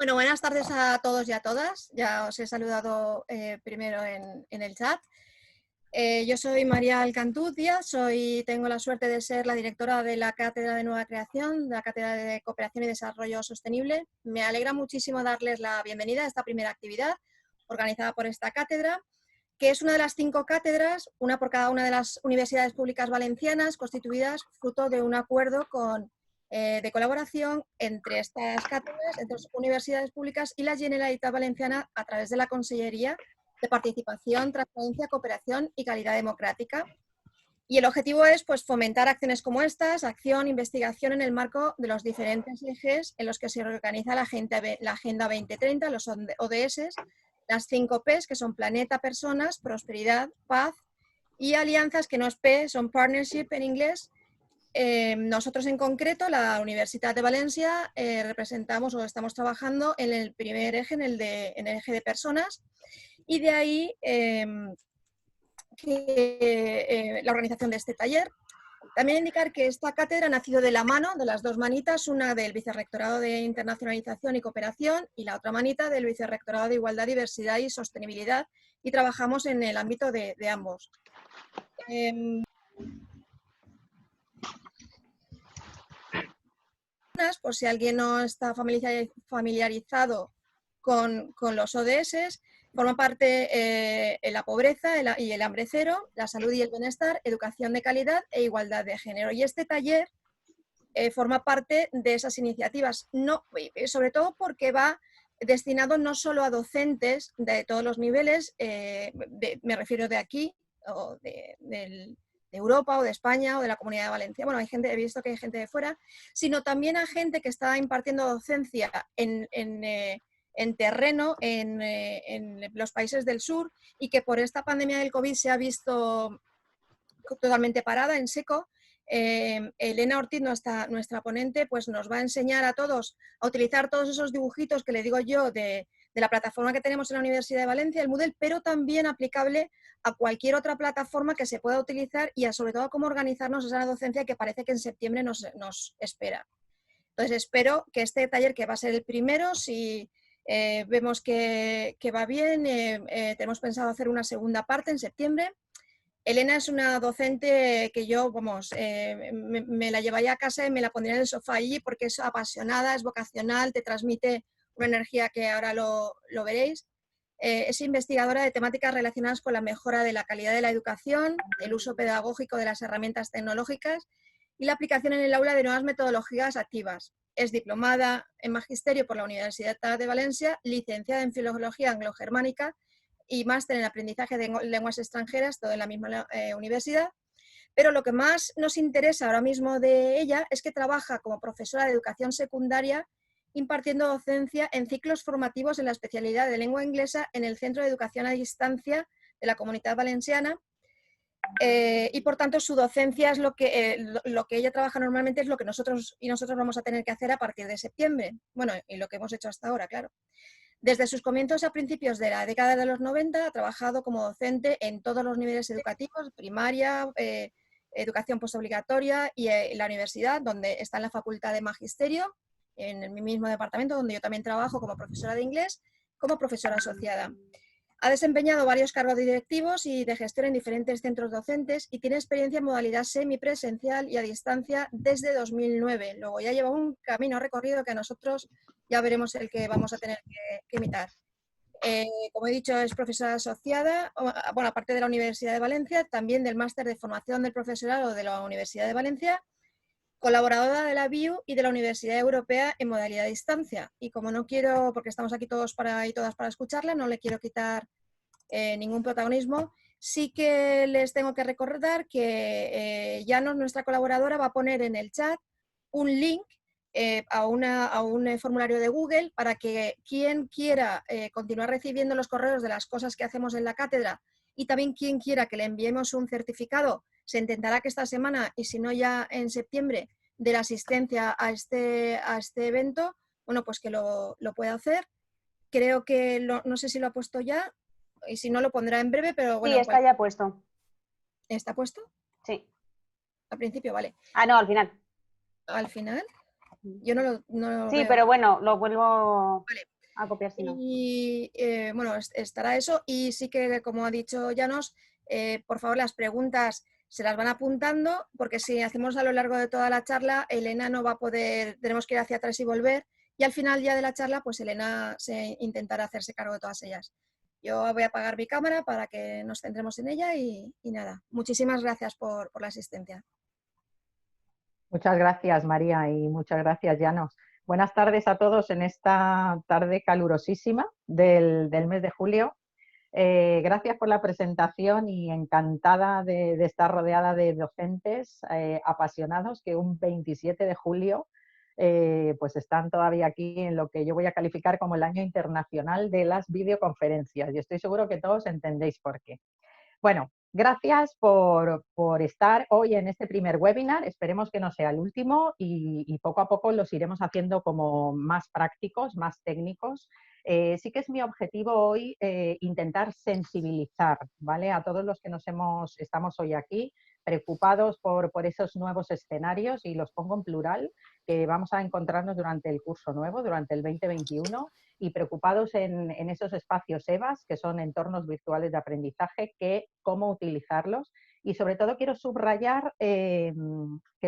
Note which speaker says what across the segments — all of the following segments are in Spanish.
Speaker 1: Bueno, buenas tardes a todos y a todas. Ya os he saludado primero en el chat. Yo soy María Alcantúcia, tengo la suerte de ser la directora de la Cátedra de Nueva Creación, de la Cátedra de Cooperación y Desarrollo Sostenible. Me alegra muchísimo darles la bienvenida a esta primera actividad organizada por esta cátedra, que es una de las 5 cátedras, una por cada una de las universidades públicas valencianas, constituidas fruto de un acuerdo de colaboración entre estas cátedras, entre las universidades públicas y la Generalitat Valenciana a través de la Consellería de Participación, Transparencia, Cooperación y Calidad Democrática. Y el objetivo es pues, fomentar acciones como estas, acción, investigación en el marco de los diferentes ejes en los que se organiza la Agenda 2030, los ODS, las 5 Ps, que son planeta, personas, prosperidad, paz, y alianzas, que no es P, son partnership en inglés. Nosotros en concreto, la Universidad de Valencia, representamos o estamos trabajando en el primer eje, en el eje de personas, y de ahí la organización de este taller. También indicar que esta cátedra ha nacido de la mano, de las 2 manitas, una del Vicerrectorado de Internacionalización y Cooperación y la otra manita del Vicerrectorado de Igualdad, Diversidad y Sostenibilidad, y trabajamos en el ámbito de ambos. Por si alguien no está familiarizado con los ODS, forma parte la pobreza y el hambre cero, la salud y el bienestar, educación de calidad e igualdad de género. Y este taller forma parte de esas iniciativas, sobre todo porque va destinado no solo a docentes de todos los niveles, me refiero de aquí, o de Europa o de España o de la Comunidad de Valencia. Bueno, he visto que hay gente de fuera, sino también a gente que está impartiendo docencia en terreno en los países del sur y que por esta pandemia del COVID se ha visto totalmente parada, en seco. Elena Ortiz, nuestra ponente, pues nos va a enseñar a todos a utilizar todos esos dibujitos que le digo yo de la plataforma que tenemos en la Universidad de Valencia, el Moodle, pero también aplicable a cualquier otra plataforma que se pueda utilizar y sobre todo a cómo organizarnos esa docencia que parece que en septiembre nos espera. Entonces espero que este taller, que va a ser el primero, si vemos que va bien, tenemos pensado hacer una segunda parte en septiembre. Elena es una docente que yo, me la llevaría a casa y me la pondría en el sofá allí porque es apasionada, es vocacional, te transmite una energía que ahora lo veréis. Es investigadora de temáticas relacionadas con la mejora de la calidad de la educación, el uso pedagógico de las herramientas tecnológicas y la aplicación en el aula de nuevas metodologías activas. Es diplomada en Magisterio por la Universidad de Valencia, licenciada en Filología Anglo-Germánica y máster en aprendizaje de lenguas extranjeras, todo en la misma universidad. Pero lo que más nos interesa ahora mismo de ella es que trabaja como profesora de educación secundaria impartiendo docencia en ciclos formativos en la especialidad de lengua inglesa en el Centro de Educación a Distancia de la Comunidad Valenciana. Y por tanto su docencia es lo que ella trabaja normalmente, es lo que nosotros vamos a tener que hacer a partir de septiembre. Bueno, y lo que hemos hecho hasta ahora, claro. Desde sus comienzos a principios de la década de los 90 ha trabajado como docente en todos los niveles educativos, primaria, educación postobligatoria y la universidad, donde está en la Facultad de Magisterio, en el mismo departamento donde yo también trabajo como profesora de inglés, como profesora asociada. Ha desempeñado varios cargos directivos y de gestión en diferentes centros docentes y tiene experiencia en modalidad semipresencial y a distancia desde 2009. Luego ya lleva un camino recorrido que nosotros ya veremos el que vamos a tener que imitar. Como he dicho, es profesora asociada, bueno, aparte de la Universidad de Valencia, también del Máster de Formación del Profesorado de la Universidad de Valencia, colaboradora de la BIU y de la Universidad Europea en modalidad de distancia. Y como no quiero, porque estamos aquí todos y todas para escucharla, no le quiero quitar ningún protagonismo, sí que les tengo que recordar que Llanos, nuestra colaboradora, va a poner en el chat un link a un formulario de Google para que quien quiera continuar recibiendo los correos de las cosas que hacemos en la cátedra y también quien quiera que le enviemos un certificado, se intentará que esta semana y si no ya en septiembre de la asistencia a este evento, bueno, pues que lo pueda hacer. Creo que no sé si lo ha puesto ya y si no lo pondrá en breve, pero bueno.
Speaker 2: Sí, está ya puesto.
Speaker 1: ¿Está puesto?
Speaker 2: Sí.
Speaker 1: Al principio, vale.
Speaker 2: Ah, no, al final.
Speaker 1: ¿Al final? Yo no lo
Speaker 2: sí,
Speaker 1: veo.
Speaker 2: pero bueno, lo vuelvo...
Speaker 1: Vale,
Speaker 2: Acopiar si no.
Speaker 1: Y bueno, estará eso. Y sí que, como ha dicho Llanos, por favor, las preguntas se las van apuntando, porque si hacemos a lo largo de toda la charla, Elena no va a poder, tenemos que ir hacia atrás y volver. Y al final ya de la charla, pues Elena se intentará hacerse cargo de todas ellas. Yo voy a apagar mi cámara para que nos centremos en ella y nada. Muchísimas gracias por la asistencia.
Speaker 3: Muchas gracias, María, y muchas gracias, Llanos. Buenas tardes a todos en esta tarde calurosísima del mes de julio. Gracias por la presentación y encantada de estar rodeada de docentes apasionados que un 27 de julio pues están todavía aquí en lo que yo voy a calificar como el año internacional de las videoconferencias. Y estoy seguro que todos entendéis por qué. Bueno, gracias por estar hoy en este primer webinar. Esperemos que no sea el último y poco a poco los iremos haciendo como más prácticos, más técnicos. Sí que es mi objetivo hoy intentar sensibilizar, ¿vale? A todos los que estamos hoy aquí preocupados por esos nuevos escenarios, y los pongo en plural, que vamos a encontrarnos durante el curso nuevo, durante el 2021, y preocupados en esos espacios EVAs, que son entornos virtuales de aprendizaje, cómo utilizarlos. Y sobre todo quiero subrayar que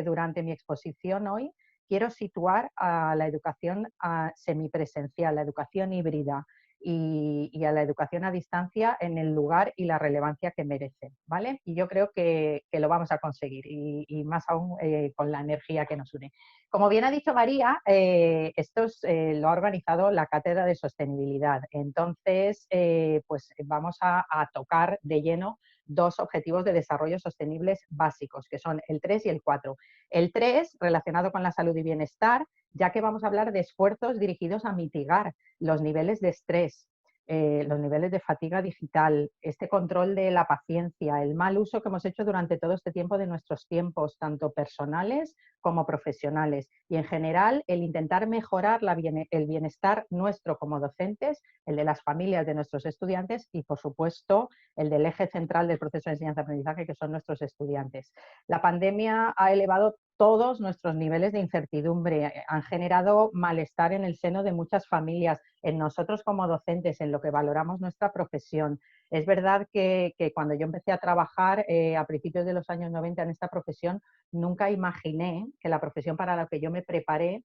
Speaker 3: durante mi exposición hoy quiero situar a la educación semipresencial, la educación híbrida y a la educación a distancia en el lugar y la relevancia que merecen, ¿vale? Y yo creo que lo vamos a conseguir, y más aún con la energía que nos une. Como bien ha dicho María, esto lo ha organizado la Cátedra de Sostenibilidad. Entonces, pues vamos a tocar de lleno dos objetivos de desarrollo sostenibles básicos, que son el 3 y el 4. El 3, relacionado con la salud y bienestar, ya que vamos a hablar de esfuerzos dirigidos a mitigar los niveles de estrés, los niveles de fatiga digital, este control de la paciencia, el mal uso que hemos hecho durante todo este tiempo de nuestros tiempos, tanto personales como profesionales, y en general el intentar mejorar el bienestar nuestro como docentes, el de las familias de nuestros estudiantes y, por supuesto, el del eje central del proceso de enseñanza-aprendizaje, que son nuestros estudiantes. La pandemia ha elevado todos nuestros niveles de incertidumbre, han generado malestar en el seno de muchas familias, en nosotros como docentes, en lo que valoramos nuestra profesión. Es verdad que cuando yo empecé a trabajar a principios de los años 90 en esta profesión, nunca imaginé que la profesión para la que yo me preparé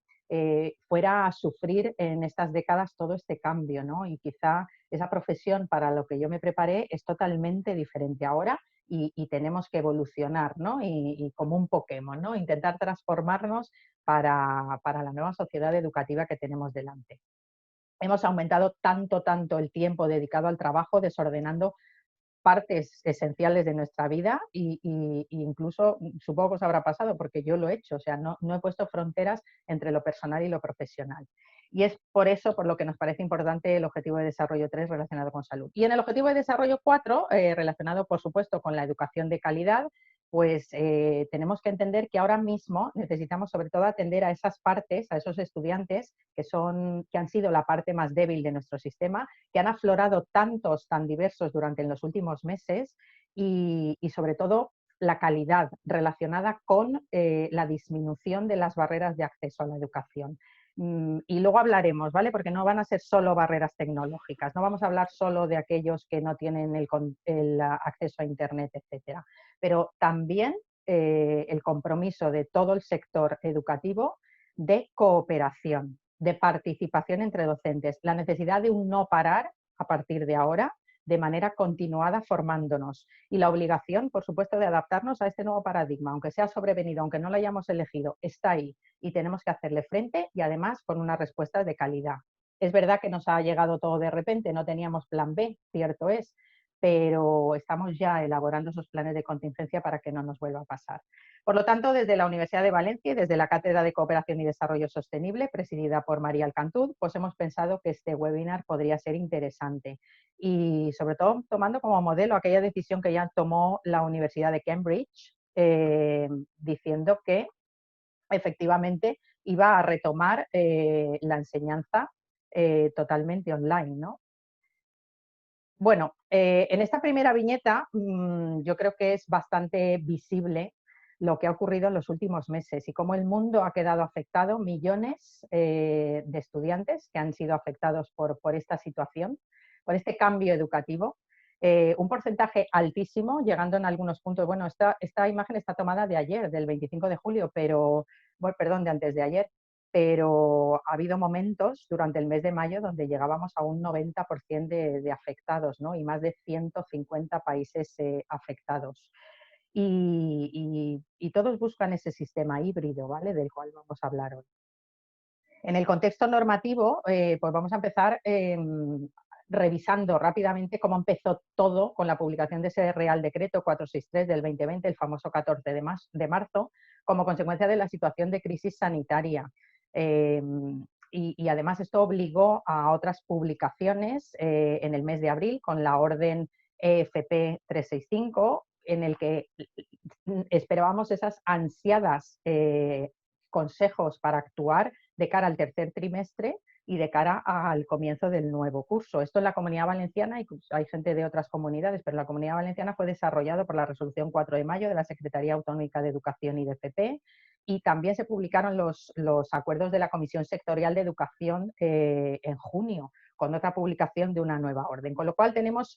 Speaker 3: fuera a sufrir en estas décadas todo este cambio, ¿no? Y quizá esa profesión para lo que yo me preparé es totalmente diferente ahora, y tenemos que evolucionar, ¿no? Y como un Pokémon, ¿no? Intentar transformarnos para la nueva sociedad educativa que tenemos delante. Hemos aumentado tanto el tiempo dedicado al trabajo, desordenando partes esenciales de nuestra vida, y incluso supongo que os habrá pasado porque yo lo he hecho, o sea, no he puesto fronteras entre lo personal y lo profesional. Y es por eso por lo que nos parece importante el Objetivo de Desarrollo 3 relacionado con salud. Y en el Objetivo de Desarrollo 4, relacionado por supuesto con la educación de calidad, pues tenemos que entender que ahora mismo necesitamos sobre todo atender a esas partes, a esos estudiantes que han sido la parte más débil de nuestro sistema, que han aflorado tantos, tan diversos durante los últimos meses, y sobre todo la calidad relacionada con la disminución de las barreras de acceso a la educación. Y luego hablaremos, ¿vale? Porque no van a ser solo barreras tecnológicas, no vamos a hablar solo de aquellos que no tienen el acceso a Internet, etcétera, pero también el compromiso de todo el sector educativo de cooperación, de participación entre docentes, la necesidad de un no parar a partir de ahora, de manera continuada formándonos, y la obligación, por supuesto, de adaptarnos a este nuevo paradigma, aunque sea sobrevenido, aunque no lo hayamos elegido, está ahí y tenemos que hacerle frente, y además con una respuesta de calidad. Es verdad que nos ha llegado todo de repente, no teníamos plan B, cierto es, pero estamos ya elaborando esos planes de contingencia para que no nos vuelva a pasar. Por lo tanto, desde la Universidad de Valencia y desde la Cátedra de Cooperación y Desarrollo Sostenible, presidida por María Alcantud, pues hemos pensado que este webinar podría ser interesante, y sobre todo tomando como modelo aquella decisión que ya tomó la Universidad de Cambridge, diciendo que efectivamente iba a retomar la enseñanza totalmente online, ¿no? Bueno, en esta primera viñeta yo creo que es bastante visible lo que ha ocurrido en los últimos meses y cómo el mundo ha quedado afectado, millones de estudiantes que han sido afectados por esta situación, por este cambio educativo. Un porcentaje altísimo, llegando en algunos puntos. Bueno, esta imagen está tomada de ayer, del 25 de julio, pero, bueno, perdón, de antes de ayer, pero ha habido momentos durante el mes de mayo donde llegábamos a un 90% de afectados, ¿no? Y más de 150 países afectados. Y todos buscan ese sistema híbrido, ¿vale? Del cual vamos a hablar hoy. En el contexto normativo, pues vamos a empezar revisando rápidamente cómo empezó todo con la publicación de ese Real Decreto 463 del 2020, el famoso 14 de marzo, como consecuencia de la situación de crisis sanitaria. Y además esto obligó a otras publicaciones en el mes de abril con la orden EFP 365, en el que esperábamos esas ansiadas consejos para actuar de cara al tercer trimestre y de cara al comienzo del nuevo curso. Esto en la Comunidad Valenciana, y hay gente de otras comunidades, pero en la Comunidad Valenciana fue desarrollado por la resolución 4 de mayo de la Secretaría Autonómica de Educación y de FP, y también se publicaron los acuerdos de la Comisión Sectorial de Educación en junio, con otra publicación de una nueva orden. Con lo cual tenemos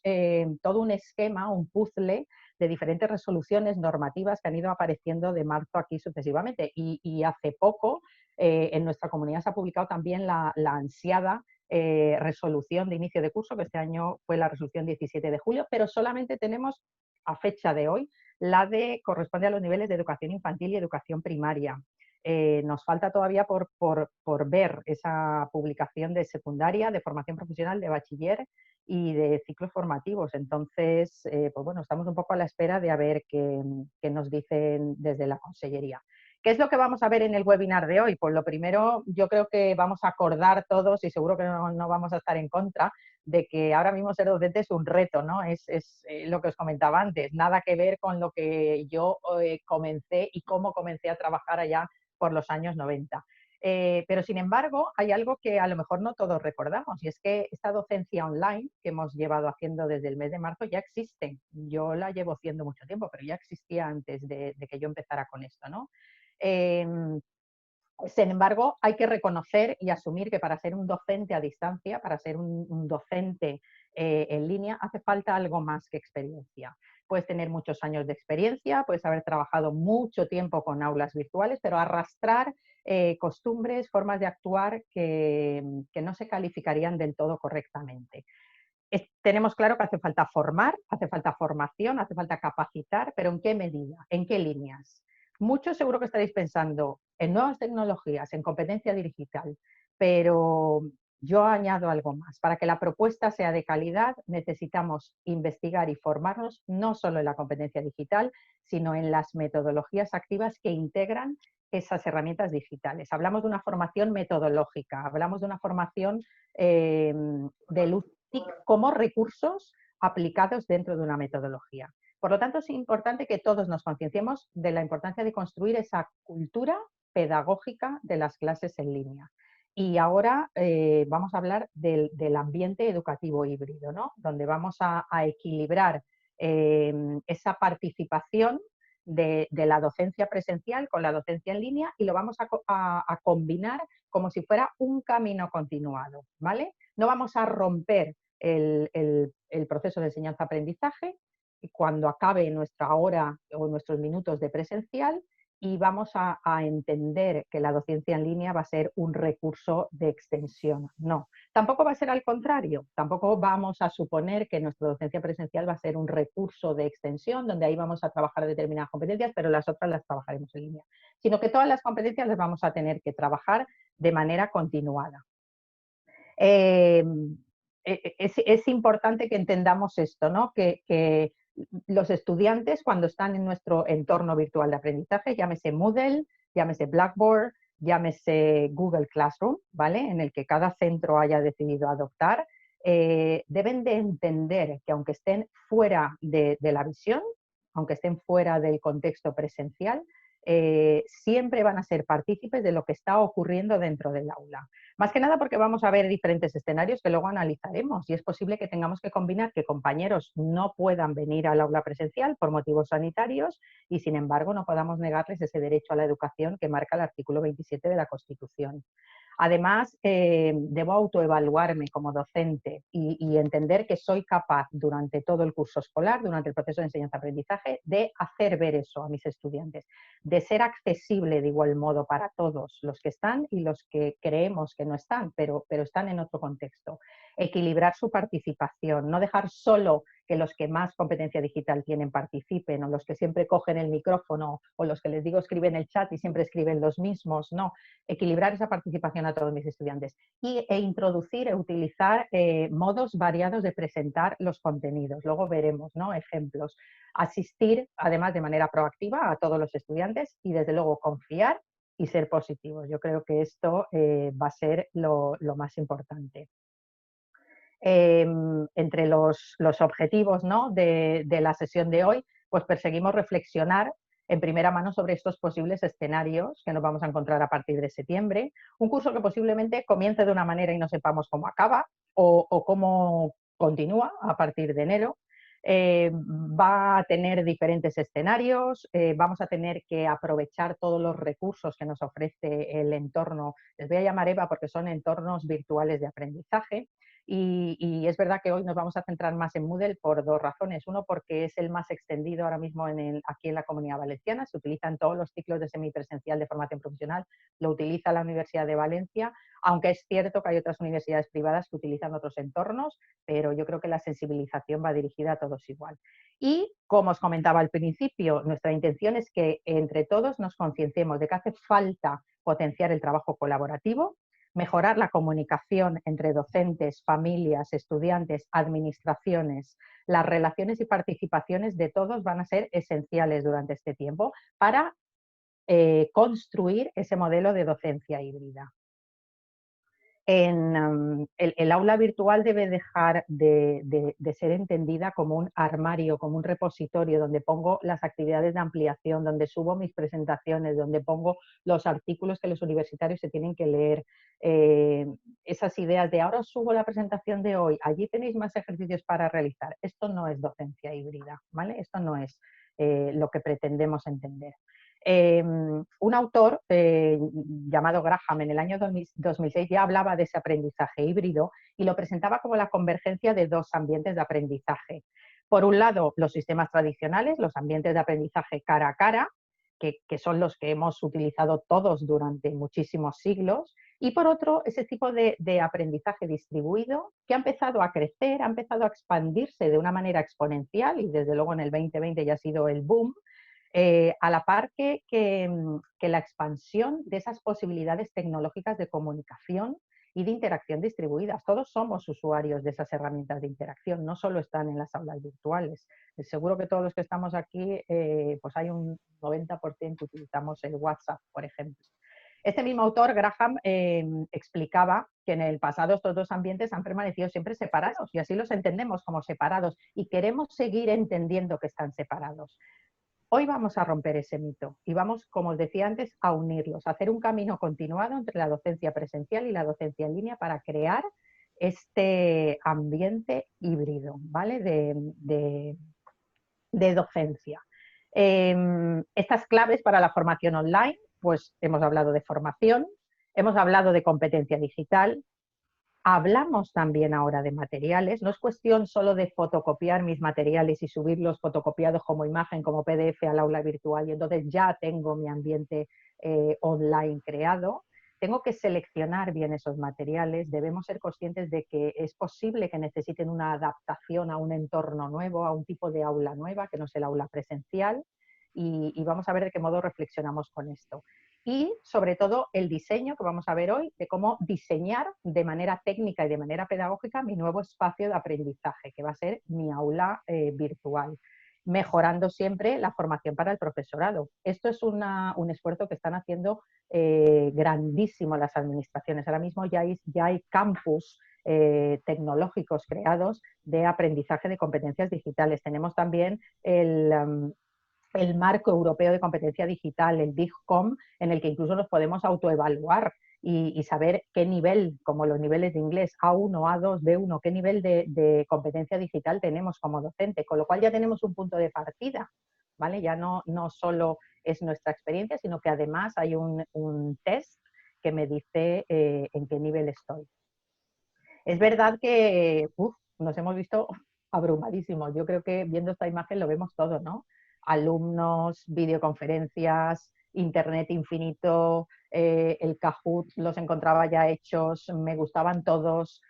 Speaker 3: todo un esquema, un puzzle de diferentes resoluciones normativas que han ido apareciendo de marzo aquí sucesivamente. Y hace poco en nuestra comunidad se ha publicado también la ansiada resolución de inicio de curso, que este año fue la resolución 17 de julio, pero solamente tenemos a fecha de hoy la de corresponde a los niveles de educación infantil y educación primaria. Nos falta todavía por ver esa publicación de secundaria, de formación profesional, de bachiller y de ciclos formativos. Entonces, pues bueno, estamos un poco a la espera de a ver qué nos dicen desde la Consellería. ¿Qué es lo que vamos a ver en el webinar de hoy? Pues lo primero, yo creo que vamos a acordar todos, y seguro que no vamos a estar en contra, de que ahora mismo ser docente es un reto, ¿no? Es lo que os comentaba antes, nada que ver con lo que yo comencé y cómo comencé a trabajar allá por los años 90. Pero sin embargo, hay algo que a lo mejor no todos recordamos, y es que esta docencia online que hemos llevado haciendo desde el mes de marzo ya existe. Yo la llevo haciendo mucho tiempo, pero ya existía antes de que yo empezara con esto, ¿no? Sin embargo, hay que reconocer y asumir que para ser un docente a distancia, para ser un docente en línea, hace falta algo más que experiencia. Puedes tener muchos años de experiencia, puedes haber trabajado mucho tiempo con aulas virtuales, pero arrastrar costumbres, formas de actuar que no se calificarían del todo correctamente. Tenemos claro que hace falta formar, hace falta formación, hace falta capacitar, pero ¿en qué medida? ¿En qué líneas? Muchos seguro que estaréis pensando en nuevas tecnologías, en competencia digital, pero yo añado algo más. Para que la propuesta sea de calidad, necesitamos investigar y formarnos no solo en la competencia digital, sino en las metodologías activas que integran esas herramientas digitales. Hablamos de una formación metodológica, hablamos de una formación del TIC como recursos aplicados dentro de una metodología. Por lo tanto, es importante que todos nos concienciemos de la importancia de construir esa cultura pedagógica de las clases en línea. Y ahora vamos a hablar del ambiente educativo híbrido, ¿no? Donde vamos a equilibrar esa participación de la docencia presencial con la docencia en línea, y lo vamos a combinar como si fuera un camino continuado, ¿vale? No vamos a romper el proceso de enseñanza-aprendizaje cuando acabe nuestra hora o nuestros minutos de presencial, y vamos a entender que la docencia en línea va a ser un recurso de extensión. No, tampoco va a ser al contrario, tampoco vamos a suponer que nuestra docencia presencial va a ser un recurso de extensión donde ahí vamos a trabajar determinadas competencias, pero las otras las trabajaremos en línea, sino que todas las competencias las vamos a tener que trabajar de manera continuada. Es importante que entendamos esto, ¿no? Que los estudiantes, cuando están en nuestro entorno virtual de aprendizaje, llámese Moodle, llámese Blackboard, llámese Google Classroom, ¿vale? En el que cada centro haya decidido adoptar, deben de entender que aunque estén fuera de la visión, aunque estén fuera del contexto presencial, siempre van a ser partícipes de lo que está ocurriendo dentro del aula. Más que nada porque vamos a ver diferentes escenarios que luego analizaremos y es posible que tengamos que combinar que compañeros no puedan venir al aula presencial por motivos sanitarios y, sin embargo, no podamos negarles ese derecho a la educación que marca el artículo 27 de la Constitución. Además, debo autoevaluarme como docente y entender que soy capaz durante todo el curso escolar, durante el proceso de enseñanza-aprendizaje, de hacer ver eso a mis estudiantes, de ser accesible de igual modo para todos los que están y los que creemos que no están, pero están en otro contexto. Equilibrar su participación, no dejar solo que los que más competencia digital tienen participen, o los que siempre cogen el micrófono, o los que les digo escriben el chat y siempre escriben los mismos, no. Equilibrar esa participación a todos mis estudiantes e introducir e utilizar modos variados de presentar los contenidos. Luego veremos, ¿no?, ejemplos. Asistir, además, de manera proactiva a todos los estudiantes y, desde luego, confiar y ser positivos. Yo creo que esto va a ser lo más importante. Entre los objetivos, ¿no?, de la sesión de hoy, pues perseguimos reflexionar en primera mano sobre estos posibles escenarios que nos vamos a encontrar a partir de septiembre. Un curso que posiblemente comience de una manera y no sepamos cómo acaba o cómo continúa a partir de enero. Va a tener diferentes escenarios, vamos a tener que aprovechar todos los recursos que nos ofrece el entorno. Les voy a llamar EVA porque son entornos virtuales de aprendizaje. Y es verdad que hoy nos vamos a centrar más en Moodle por dos razones. Uno, porque es el más extendido ahora mismo aquí en la Comunidad Valenciana, se utiliza en todos los ciclos de semipresencial de formación profesional, lo utiliza la Universidad de Valencia, aunque es cierto que hay otras universidades privadas que utilizan otros entornos, pero yo creo que la sensibilización va dirigida a todos igual. Y, como os comentaba al principio, nuestra intención es que entre todos nos concienciemos de que hace falta potenciar el trabajo colaborativo, mejorar la comunicación entre docentes, familias, estudiantes, administraciones. Las relaciones y participaciones de todos van a ser esenciales durante este tiempo para construir ese modelo de docencia híbrida. El aula virtual debe dejar de ser entendida como un armario, como un repositorio donde pongo las actividades de ampliación, donde subo mis presentaciones, donde pongo los artículos que los universitarios se tienen que leer. Esas ideas de ahora os subo la presentación de hoy, allí tenéis más ejercicios para realizar. Esto no es docencia híbrida, ¿vale? Esto no es lo que pretendemos entender. Un autor llamado Graham en el año 2006 ya hablaba de ese aprendizaje híbrido y lo presentaba como la convergencia de dos ambientes de aprendizaje. Por un lado, los sistemas tradicionales, los ambientes de aprendizaje cara a cara, que son los que hemos utilizado todos durante muchísimos siglos, y por otro, ese tipo de aprendizaje distribuido que ha empezado a crecer, ha empezado a expandirse de una manera exponencial y desde luego en el 2020 ya ha sido el boom, a la par que la expansión de esas posibilidades tecnológicas de comunicación y de interacción distribuidas. Todos somos usuarios de esas herramientas de interacción, no solo están en las aulas virtuales. Seguro que todos los que estamos aquí, pues hay un 90% que utilizamos el WhatsApp, por ejemplo. Este mismo autor, Graham, explicaba que en el pasado estos dos ambientes han permanecido siempre separados y así los entendemos como separados y queremos seguir entendiendo que están separados. Hoy vamos a romper ese mito y vamos, como os decía antes, a unirlos, a hacer un camino continuado entre la docencia presencial y la docencia en línea para crear este ambiente híbrido, ¿vale?, de docencia. Estas claves para la formación online, pues hemos hablado de formación, hemos hablado de competencia digital. Hablamos también ahora de materiales, no es cuestión solo de fotocopiar mis materiales y subirlos fotocopiados como imagen, como PDF al aula virtual y entonces ya tengo mi ambiente online creado. Tengo que seleccionar bien esos materiales, debemos ser conscientes de que es posible que necesiten una adaptación a un entorno nuevo, a un tipo de aula nueva, que no es el aula presencial, y vamos a ver de qué modo reflexionamos con esto. Y sobre todo el diseño que vamos a ver hoy de cómo diseñar de manera técnica y de manera pedagógica mi nuevo espacio de aprendizaje, que va a ser mi aula virtual, mejorando siempre la formación para el profesorado. Esto es un esfuerzo que están haciendo grandísimo las administraciones. Ahora mismo ya hay campus tecnológicos creados de aprendizaje de competencias digitales. Tenemos también el marco europeo de competencia digital, el DIGCOM, en el que incluso nos podemos autoevaluar y saber qué nivel, como los niveles de inglés A1, A2, B1, qué nivel de competencia digital tenemos como docente, con lo cual ya tenemos un punto de partida, ¿vale? Ya no solo es nuestra experiencia, sino que además hay un test que me dice en qué nivel estoy. Es verdad que nos hemos visto abrumadísimos. Yo creo que viendo esta imagen lo vemos todo, ¿no? Alumnos, videoconferencias, internet infinito, el Kahoot los encontraba ya hechos, me gustaban todos.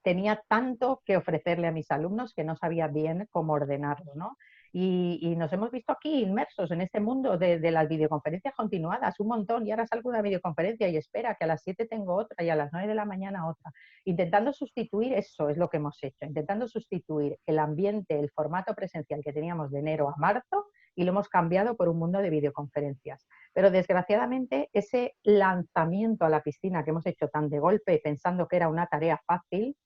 Speaker 3: Tenía tanto que ofrecerle a mis alumnos que no sabía bien cómo ordenarlo, ¿no? Y nos hemos visto aquí inmersos en este mundo de las videoconferencias continuadas, un montón, y ahora salgo de una videoconferencia y espera que a las 7 tengo otra y a las 9 de la mañana otra. Intentando sustituir eso es lo que hemos hecho, intentando sustituir el ambiente, el formato presencial que teníamos de enero a marzo y lo hemos cambiado por un mundo de videoconferencias. Pero desgraciadamente ese lanzamiento a la piscina que hemos hecho tan de golpe pensando que era una tarea fácil,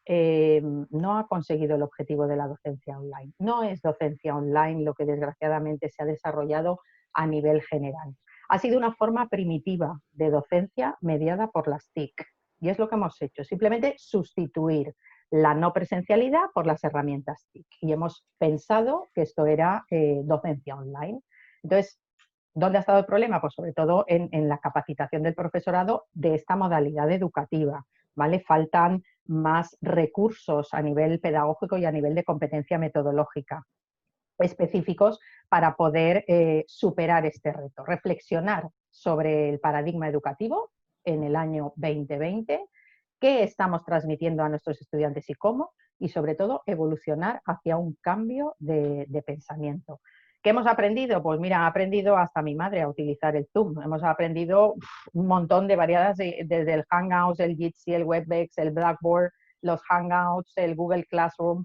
Speaker 3: no ha conseguido el objetivo de la docencia online. No es docencia online lo que desgraciadamente se ha desarrollado a nivel general. Ha sido una forma primitiva de docencia mediada por las TIC. Y es lo que hemos hecho, simplemente sustituir la no presencialidad por las herramientas TIC. Y hemos pensado que esto era docencia online. Entonces, ¿dónde ha estado el problema? Pues sobre todo en la capacitación del profesorado de esta modalidad educativa, ¿vale? Faltan más recursos a nivel pedagógico y a nivel de competencia metodológica específicos para poder superar este reto, reflexionar sobre el paradigma educativo en el año 2020, qué estamos transmitiendo a nuestros estudiantes y cómo, y sobre todo evolucionar hacia un cambio de pensamiento. ¿Qué hemos aprendido? Pues mira, ha aprendido hasta mi madre a utilizar el Zoom. Hemos aprendido un montón de variadas, desde el Hangouts, el Jitsi, el Webex, el Blackboard, los Hangouts, el Google Classroom.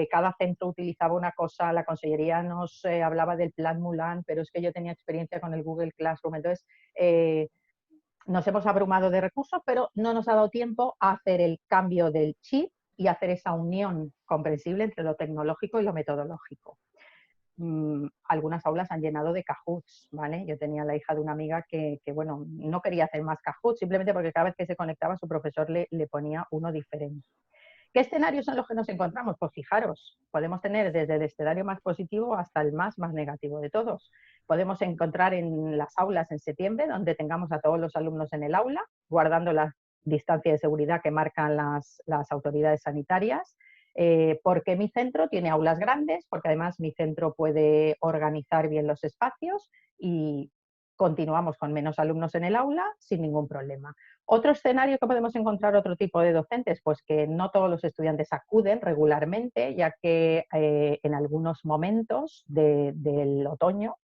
Speaker 3: Cada centro utilizaba una cosa, la consellería nos hablaba del plan Mulan, pero es que yo tenía experiencia con el Google Classroom. Entonces, nos hemos abrumado de recursos, pero no nos ha dado tiempo a hacer el cambio del chip y hacer esa unión comprensible entre lo tecnológico y lo metodológico. Algunas aulas han llenado de Kahoots, ¿vale? Yo tenía la hija de una amiga que bueno, no quería hacer más Kahoots, simplemente porque cada vez que se conectaba su profesor le ponía uno diferente. ¿Qué escenarios son los que nos encontramos? Pues fijaros, podemos tener desde el escenario más positivo hasta el más negativo de todos. Podemos encontrar en las aulas en septiembre, donde tengamos a todos los alumnos en el aula, guardando la distancia de seguridad que marcan las autoridades sanitarias, porque mi centro tiene aulas grandes, porque además mi centro puede organizar bien los espacios y continuamos con menos alumnos en el aula sin ningún problema. Otro escenario que podemos encontrar otro tipo de docentes, pues que no todos los estudiantes acuden regularmente, ya que en algunos momentos del otoño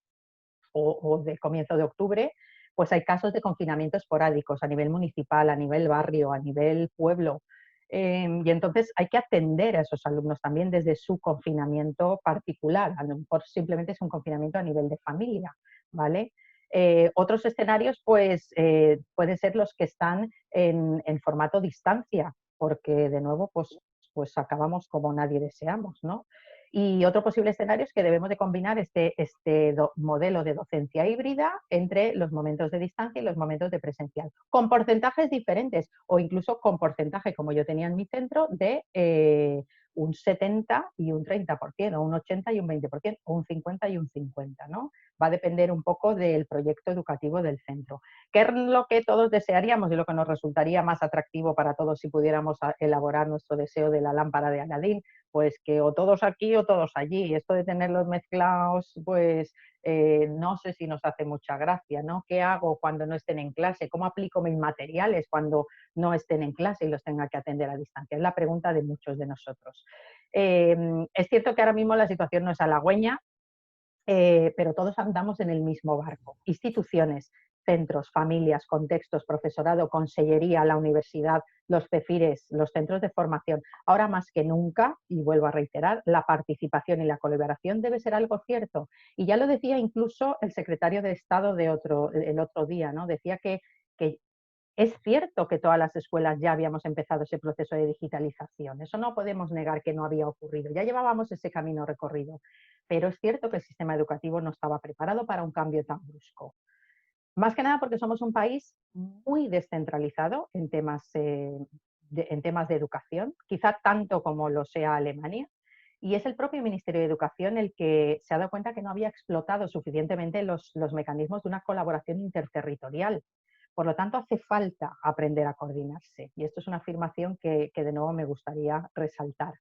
Speaker 3: o del comienzo de octubre, pues hay casos de confinamiento esporádicos a nivel municipal, a nivel barrio, a nivel pueblo. Y entonces hay que atender a esos alumnos también desde su confinamiento particular, a lo mejor simplemente es un confinamiento a nivel de familia, ¿vale? Otros escenarios pues pueden ser los que están en formato distancia, porque de nuevo pues acabamos como nadie deseamos, ¿no? Y otro posible escenario es que debemos de combinar este modelo de docencia híbrida entre los momentos de distancia y los momentos de presencial, con porcentajes diferentes o incluso con porcentaje, como yo tenía en mi centro, de un 70 y un 30%, o un 80 y un 20%, o un 50 y un 50, ¿no? Va a depender un poco del proyecto educativo del centro. ¿Qué es lo que todos desearíamos y lo que nos resultaría más atractivo para todos si pudiéramos elaborar nuestro deseo de la lámpara de Aladín? Pues que o todos aquí o todos allí. Esto de tenerlos mezclados, pues no sé si nos hace mucha gracia, ¿no? ¿Qué hago cuando no estén en clase? ¿Cómo aplico mis materiales cuando no estén en clase y los tenga que atender a distancia? Es la pregunta de muchos de nosotros. Es cierto que ahora mismo la situación no es halagüeña, pero todos andamos en el mismo barco. Instituciones, centros, familias, contextos, profesorado, consellería, la universidad, los CEFIRES, los centros de formación. Ahora más que nunca, y vuelvo a reiterar, la participación y la colaboración debe ser algo cierto. Y ya lo decía incluso el secretario de Estado el otro día, ¿no? Decía que es cierto que todas las escuelas ya habíamos empezado ese proceso de digitalización, eso no podemos negar que no había ocurrido, ya llevábamos ese camino recorrido, pero es cierto que el sistema educativo no estaba preparado para un cambio tan brusco. Más que nada porque somos un país muy descentralizado en temas de educación, quizá tanto como lo sea Alemania, y es el propio Ministerio de Educación el que se ha dado cuenta que no había explotado suficientemente los mecanismos de una colaboración interterritorial. Por lo tanto, hace falta aprender a coordinarse. Y esto es una afirmación que de nuevo me gustaría resaltar.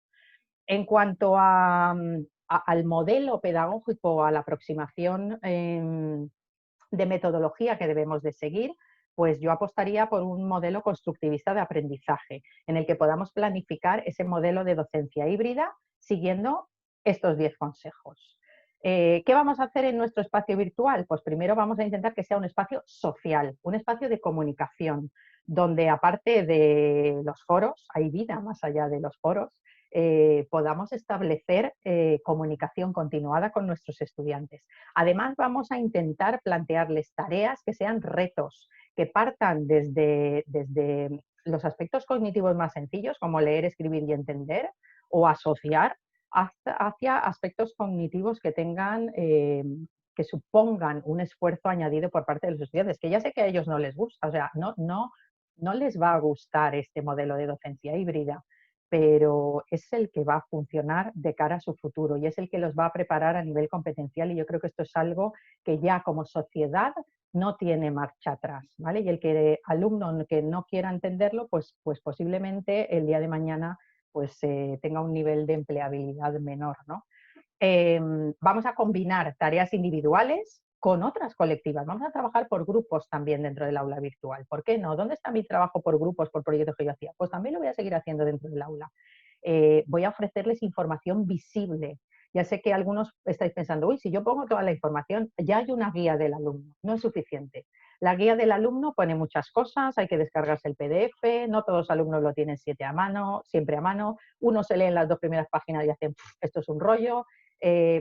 Speaker 3: En cuanto al modelo pedagógico, a la aproximación de metodología que debemos de seguir, pues yo apostaría por un modelo constructivista de aprendizaje, en el que podamos planificar ese modelo de docencia híbrida siguiendo estos 10 consejos. ¿Qué vamos a hacer en nuestro espacio virtual? Pues primero vamos a intentar que sea un espacio social, un espacio de comunicación, donde aparte de los foros, hay vida más allá de los foros, podamos establecer comunicación continuada con nuestros estudiantes. Además, vamos a intentar plantearles tareas que sean retos, que partan desde los aspectos cognitivos más sencillos, como leer, escribir y entender, o asociar, hacia aspectos cognitivos que tengan, que supongan un esfuerzo añadido por parte de los estudiantes, que ya sé que a ellos no les gusta, o sea, no les va a gustar este modelo de docencia híbrida, pero es el que va a funcionar de cara a su futuro y es el que los va a preparar a nivel competencial, y yo creo que esto es algo que ya como sociedad no tiene marcha atrás, ¿vale? Y el que alumno que no quiera entenderlo, pues posiblemente el día de mañana pues tenga un nivel de empleabilidad menor, ¿no? Vamos a combinar tareas individuales con otras colectivas. Vamos a trabajar por grupos también dentro del aula virtual. ¿Por qué no? ¿Dónde está mi trabajo por grupos, por proyectos que yo hacía? Pues también lo voy a seguir haciendo dentro del aula. Voy a ofrecerles información visible. Ya sé que algunos estáis pensando, uy, si yo pongo toda la información, ya hay una guía del alumno. No es suficiente. La guía del alumno pone muchas cosas, hay que descargarse el PDF, no todos los alumnos lo tienen siempre a mano. Uno se lee en las 2 primeras páginas y hacen, esto es un rollo.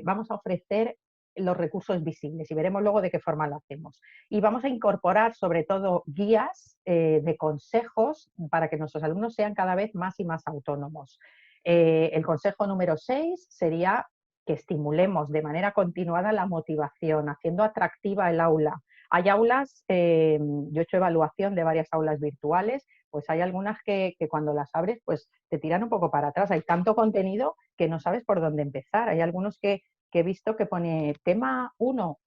Speaker 3: Vamos a ofrecer los recursos visibles y veremos luego de qué forma lo hacemos. Y vamos a incorporar sobre todo guías de consejos para que nuestros alumnos sean cada vez más y más autónomos. El consejo número 6 sería que estimulemos de manera continuada la motivación, haciendo atractiva el aula. Hay aulas, yo he hecho evaluación de varias aulas virtuales, pues hay algunas que cuando las abres pues te tiran un poco para atrás. Hay tanto contenido que no sabes por dónde empezar. Hay algunos que he visto que pone tema 1,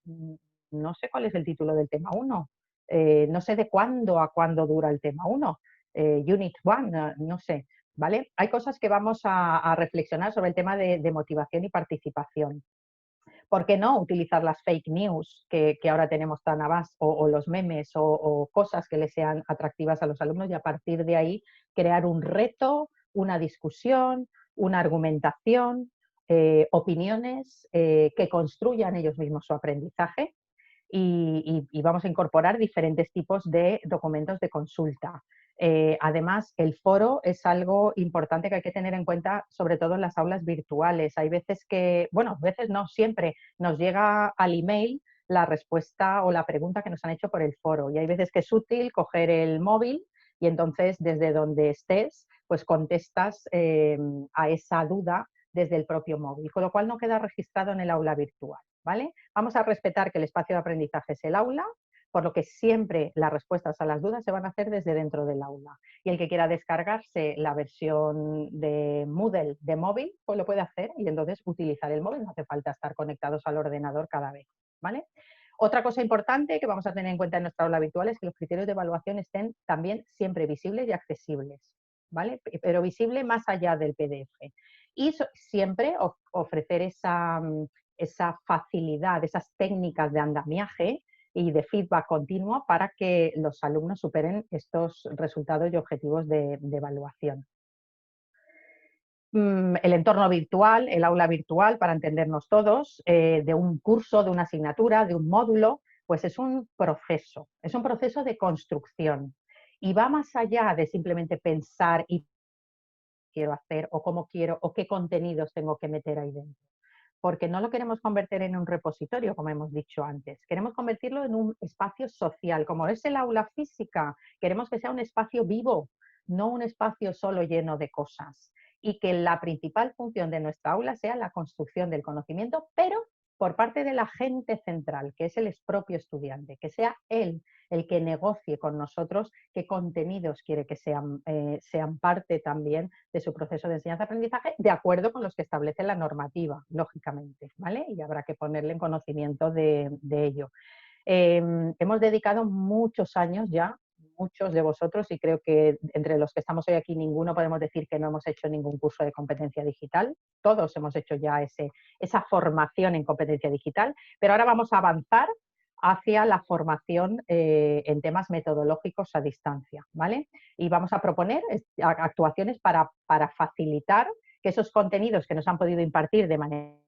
Speaker 3: no sé cuál es el título del tema 1, no sé de cuándo a cuándo dura el tema 1, Unit 1, no sé, ¿vale? Hay cosas que vamos a reflexionar sobre el tema de motivación y participación. ¿Por qué no utilizar las fake news que ahora tenemos tan a base, o los memes, o cosas que les sean atractivas a los alumnos, y a partir de ahí crear un reto, una discusión, una argumentación, opiniones que construyan ellos mismos su aprendizaje, y vamos a incorporar diferentes tipos de documentos de consulta. Además, el foro es algo importante que hay que tener en cuenta, sobre todo en las aulas virtuales. Hay veces que, bueno, a veces no, siempre nos llega al email la respuesta o la pregunta que nos han hecho por el foro, y hay veces que es útil coger el móvil y entonces desde donde estés, pues contestas a esa duda desde el propio móvil, con lo cual no queda registrado en el aula virtual, ¿vale? Vamos a respetar que el espacio de aprendizaje es el aula, por lo que siempre las respuestas a las dudas se van a hacer desde dentro del aula. Y el que quiera descargarse la versión de Moodle de móvil, pues lo puede hacer y entonces utilizar el móvil, no hace falta estar conectados al ordenador cada vez, ¿vale? Otra cosa importante que vamos a tener en cuenta en nuestra aula virtual es que los criterios de evaluación estén también siempre visibles y accesibles, ¿vale? Pero visible más allá del PDF. Y siempre ofrecer esa facilidad, esas técnicas de andamiaje y de feedback continuo para que los alumnos superen estos resultados y objetivos de evaluación. El entorno virtual, el aula virtual, para entendernos todos, de un curso, de una asignatura, de un módulo, pues es un proceso de construcción, y va más allá de simplemente pensar y quiero hacer o cómo quiero o qué contenidos tengo que meter ahí dentro. Porque no lo queremos convertir en un repositorio, como hemos dicho antes. Queremos convertirlo en un espacio social, como es el aula física. Queremos que sea un espacio vivo, no un espacio solo lleno de cosas. Y que la principal función de nuestra aula sea la construcción del conocimiento, pero por parte del agente central, que es el propio estudiante, que sea él el que negocie con nosotros qué contenidos quiere que sean parte también de su proceso de enseñanza-aprendizaje, de acuerdo con los que establece la normativa, lógicamente, ¿vale? Y habrá que ponerle en conocimiento de ello. Hemos dedicado muchos años ya, muchos de vosotros, y creo que entre los que estamos hoy aquí ninguno podemos decir que no hemos hecho ningún curso de competencia digital. Todos hemos hecho ya esa formación en competencia digital, pero ahora vamos a avanzar hacia la formación en temas metodológicos a distancia, ¿vale? Y vamos a proponer actuaciones para facilitar que esos contenidos que nos han podido impartir de manera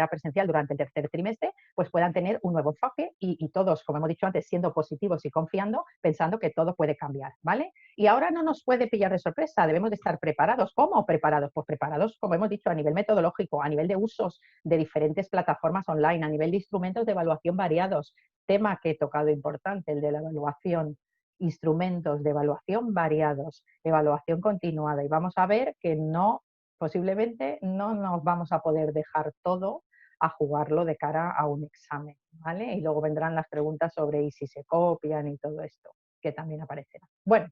Speaker 3: presencial durante el tercer trimestre, pues puedan tener un nuevo enfoque y todos, como hemos dicho antes, siendo positivos y confiando, pensando que todo puede cambiar, ¿vale? Y ahora no nos puede pillar de sorpresa, debemos de estar preparados. ¿Cómo preparados? Pues preparados, como hemos dicho, a nivel metodológico, a nivel de usos de diferentes plataformas online, a nivel de instrumentos de evaluación variados, tema que he tocado importante, el de la evaluación, instrumentos de evaluación variados, evaluación continuada, y vamos a ver que posiblemente no nos vamos a poder dejar todo a jugarlo de cara a un examen, ¿vale? Y luego vendrán las preguntas sobre y si se copian y todo esto, que también aparecerá. Bueno,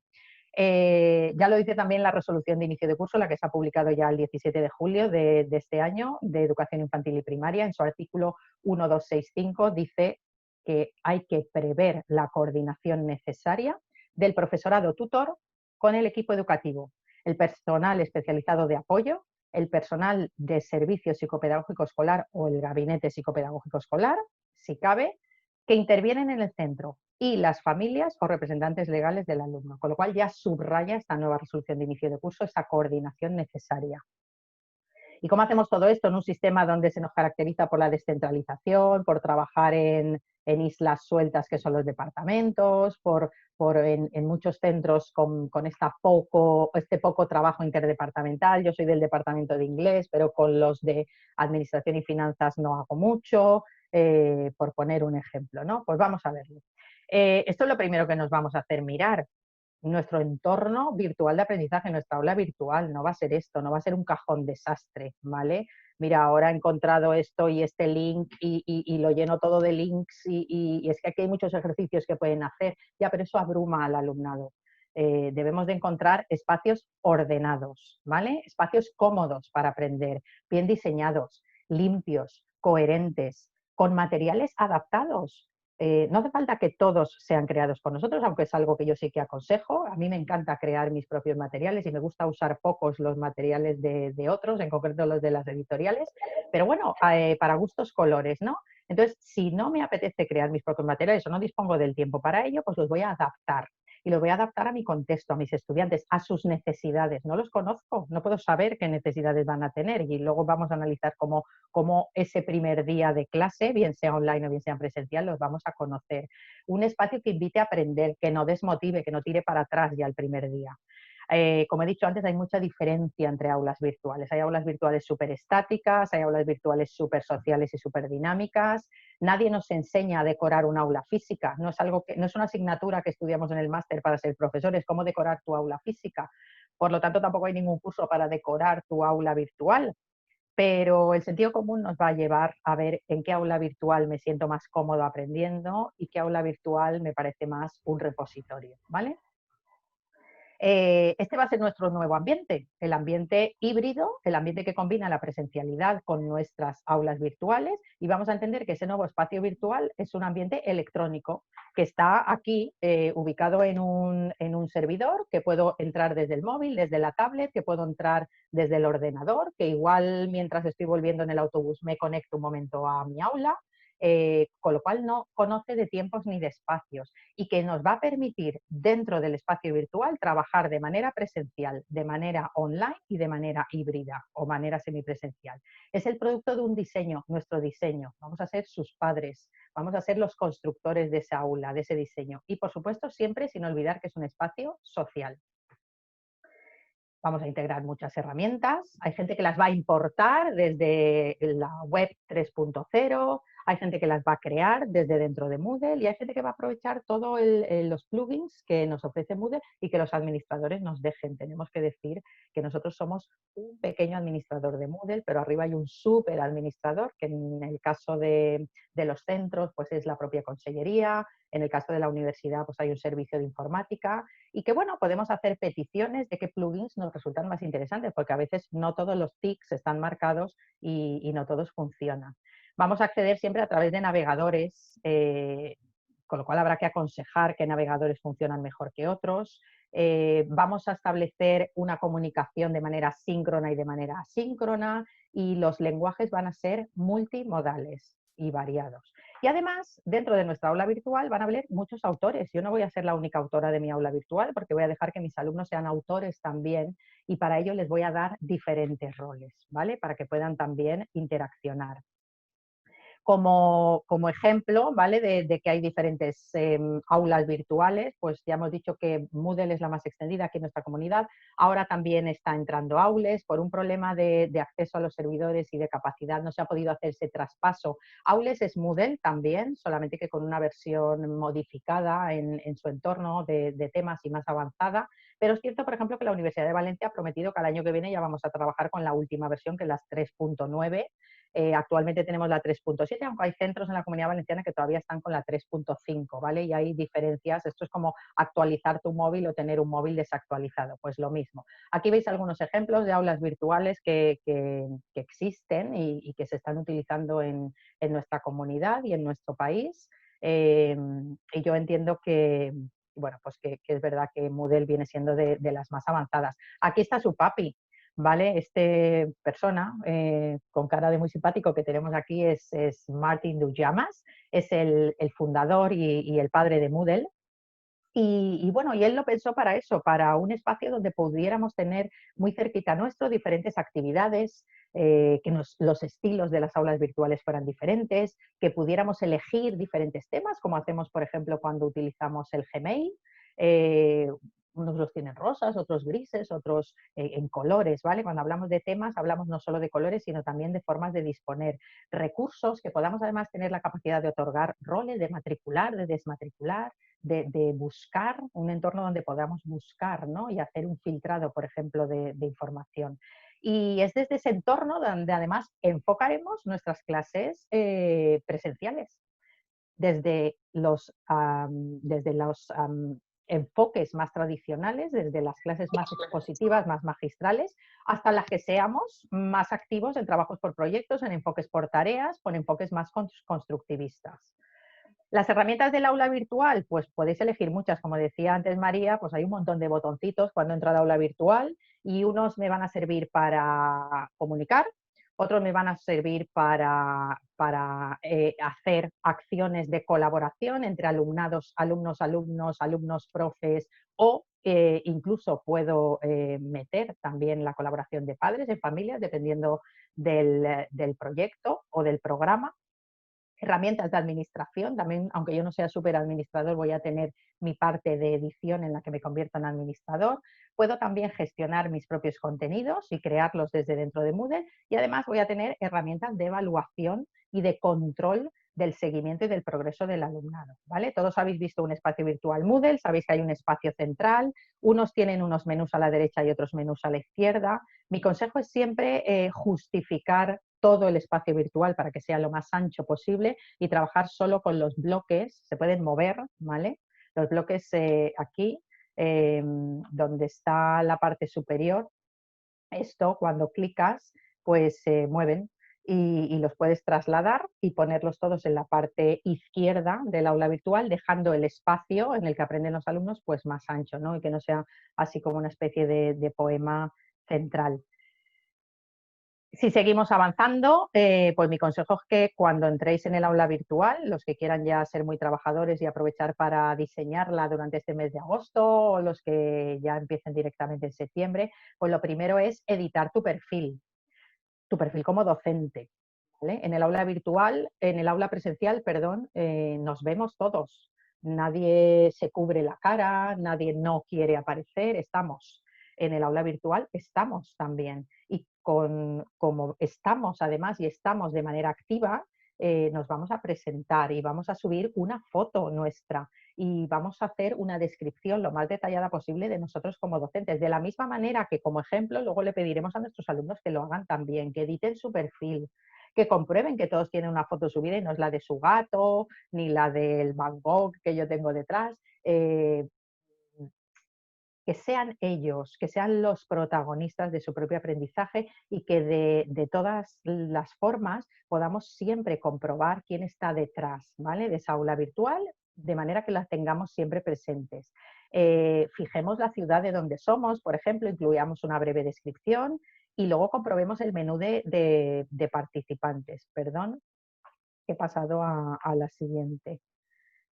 Speaker 3: ya lo dice también la resolución de inicio de curso, la que se ha publicado ya el 17 de julio de este año, de Educación Infantil y Primaria. En su artículo 1265 dice que hay que prever la coordinación necesaria del profesorado tutor con el equipo educativo, el personal especializado de apoyo, el personal de servicio psicopedagógico escolar o el gabinete psicopedagógico escolar, si cabe, que intervienen en el centro, y las familias o representantes legales del alumno, con lo cual ya subraya esta nueva resolución de inicio de curso esa coordinación necesaria. ¿Y cómo hacemos todo esto en un sistema donde se nos caracteriza por la descentralización, por trabajar en islas sueltas que son los departamentos, en muchos centros con este poco trabajo interdepartamental? Yo soy del departamento de inglés, pero con los de administración y finanzas no hago mucho, por poner un ejemplo, ¿no? Pues vamos a verlo. Esto es lo primero que nos vamos a hacer mirar. Nuestro entorno virtual de aprendizaje, nuestra aula virtual, no va a ser esto, no va a ser un cajón desastre, ¿vale? Mira, ahora he encontrado esto y este link y lo lleno todo de links y es que aquí hay muchos ejercicios que pueden hacer, ya, pero eso abruma al alumnado. Debemos de encontrar espacios ordenados, ¿vale? Espacios cómodos para aprender, bien diseñados, limpios, coherentes, con materiales adaptados. No hace falta que todos sean creados por nosotros, aunque es algo que yo sí que aconsejo. A mí me encanta crear mis propios materiales y me gusta usar pocos los materiales de otros, en concreto los de las editoriales, pero bueno, para gustos colores, ¿no? Entonces, si no me apetece crear mis propios materiales o no dispongo del tiempo para ello, pues los voy a adaptar. Y los voy a adaptar a mi contexto, a mis estudiantes, a sus necesidades. No los conozco, no puedo saber qué necesidades van a tener, y luego vamos a analizar cómo ese primer día de clase, bien sea online o bien sea presencial, los vamos a conocer. Un espacio que invite a aprender, que no desmotive, que no tire para atrás ya el primer día. Como he dicho antes, hay mucha diferencia entre aulas virtuales. Hay aulas virtuales súper estáticas, hay aulas virtuales súper sociales y súper dinámicas. Nadie nos enseña a decorar un aula física. No es una asignatura que estudiamos en el máster para ser profesores, cómo decorar tu aula física. Por lo tanto, tampoco hay ningún curso para decorar tu aula virtual. Pero el sentido común nos va a llevar a ver en qué aula virtual me siento más cómodo aprendiendo y qué aula virtual me parece más un repositorio, ¿vale? Este va a ser nuestro nuevo ambiente, el ambiente híbrido, el ambiente que combina la presencialidad con nuestras aulas virtuales, y vamos a entender que ese nuevo espacio virtual es un ambiente electrónico que está aquí ubicado en un servidor, que puedo entrar desde el móvil, desde la tablet, que puedo entrar desde el ordenador, que igual mientras estoy volviendo en el autobús me conecto un momento a mi aula, con lo cual no conoce de tiempos ni de espacios, y que nos va a permitir dentro del espacio virtual trabajar de manera presencial, de manera online y de manera híbrida o manera semipresencial. Es el producto de un diseño, nuestro diseño. Vamos a ser sus padres, vamos a ser los constructores de esa aula, de ese diseño, y por supuesto siempre sin olvidar que es un espacio social. Vamos a integrar muchas herramientas. Hay gente que las va a importar desde la web 3.0 hay gente que las va a crear desde dentro de Moodle y hay gente que va a aprovechar todos los plugins que nos ofrece Moodle y que los administradores nos dejen. Tenemos que decir que nosotros somos un pequeño administrador de Moodle, pero arriba hay un súper administrador, que en el caso de los centros pues es la propia consellería, en el caso de la universidad pues hay un servicio de informática y que bueno, podemos hacer peticiones de qué plugins nos resultan más interesantes, porque a veces no todos los tics están marcados y no todos funcionan. Vamos a acceder siempre a través de navegadores, con lo cual habrá que aconsejar qué navegadores funcionan mejor que otros. Vamos a establecer una comunicación de manera síncrona y de manera asíncrona y los lenguajes van a ser multimodales y variados. Y además, dentro de nuestra aula virtual van a haber muchos autores. Yo no voy a ser la única autora de mi aula virtual porque voy a dejar que mis alumnos sean autores también y para ello les voy a dar diferentes roles, ¿vale? Para que puedan también interaccionar. Como ejemplo, ¿vale? De que hay diferentes aulas virtuales, pues ya hemos dicho que Moodle es la más extendida aquí en nuestra comunidad. Ahora también está entrando Aules. Por un problema de acceso a los servidores y de capacidad no se ha podido hacer ese traspaso. Aules es Moodle también, solamente que con una versión modificada en su entorno de temas y más avanzada. Pero es cierto, por ejemplo, que la Universidad de Valencia ha prometido que al año que viene ya vamos a trabajar con la última versión, que es la 3.9. Actualmente tenemos la 3.7, aunque hay centros en la Comunidad Valenciana que todavía están con la 3.5, ¿vale? Y hay diferencias. Esto es como actualizar tu móvil o tener un móvil desactualizado, pues lo mismo. Aquí veis algunos ejemplos de aulas virtuales que existen y que se están utilizando en nuestra comunidad y en nuestro país. Y yo entiendo que, bueno, pues que es verdad que Moodle viene siendo de las más avanzadas. Aquí está su papi, ¿vale? Este persona con cara de muy simpático que tenemos aquí es Martin Dujamas, es el fundador y el padre de Moodle. Y bueno, y él lo pensó para eso, para un espacio donde pudiéramos tener muy cerquita nuestro diferentes actividades, que los estilos de las aulas virtuales fueran diferentes, que pudiéramos elegir diferentes temas, como hacemos, por ejemplo, cuando utilizamos el Gmail. Unos los tienen rosas, otros grises, otros en colores, ¿vale? Cuando hablamos de temas, hablamos no solo de colores, sino también de formas de disponer recursos, que podamos además tener la capacidad de otorgar roles, de matricular, de desmatricular, de buscar un entorno donde podamos buscar, ¿no? Y hacer un filtrado, por ejemplo, de información. Y es desde ese entorno donde además enfocaremos nuestras clases presenciales, desde los enfoques más tradicionales, desde las clases más expositivas, más magistrales, hasta las que seamos más activos en trabajos por proyectos, en enfoques por tareas, con enfoques más constructivistas. Las herramientas del aula virtual, pues podéis elegir muchas, como decía antes María, pues hay un montón de botoncitos cuando entro al aula virtual y unos me van a servir para comunicar, otros me van a servir para hacer acciones de colaboración entre alumnos, alumnos, profes o incluso puedo meter también la colaboración de padres, de familias, dependiendo del proyecto o del programa. Herramientas de administración, también, aunque yo no sea súper administrador, voy a tener mi parte de edición en la que me convierto en administrador. Puedo también gestionar mis propios contenidos y crearlos desde dentro de Moodle y además voy a tener herramientas de evaluación y de control del seguimiento y del progreso del alumnado, ¿vale? Todos habéis visto un espacio virtual Moodle, sabéis que hay un espacio central, unos tienen unos menús a la derecha y otros menús a la izquierda. Mi consejo es siempre justificar todo el espacio virtual para que sea lo más ancho posible y trabajar solo con los bloques, se pueden mover, ¿vale? Los bloques aquí, donde está la parte superior, esto cuando clicas, pues se mueven y los puedes trasladar y ponerlos todos en la parte izquierda del aula virtual, dejando el espacio en el que aprenden los alumnos pues más ancho, ¿no? Y que no sea así como una especie de poema central. Si seguimos avanzando, pues mi consejo es que cuando entréis en el aula virtual, los que quieran ya ser muy trabajadores y aprovechar para diseñarla durante este mes de agosto o los que ya empiecen directamente en septiembre, pues lo primero es editar tu perfil como docente, ¿vale? En el aula virtual, en el aula presencial, perdón, nos vemos todos. Nadie se cubre la cara, nadie no quiere aparecer, estamos. En el aula virtual estamos también. Y como estamos además y estamos de manera activa, nos vamos a presentar y vamos a subir una foto nuestra y vamos a hacer una descripción lo más detallada posible de nosotros como docentes. De la misma manera que, como ejemplo, luego le pediremos a nuestros alumnos que lo hagan también, que editen su perfil, que comprueben que todos tienen una foto subida y no es la de su gato, ni la del Van Gogh que yo tengo detrás. Que sean ellos, que sean los protagonistas de su propio aprendizaje y que de todas las formas podamos siempre comprobar quién está detrás, ¿vale?, de esa aula virtual, de manera que las tengamos siempre presentes. Fijemos la ciudad de donde somos, por ejemplo, incluyamos una breve descripción y luego comprobemos el menú de participantes. Perdón, he pasado a la siguiente.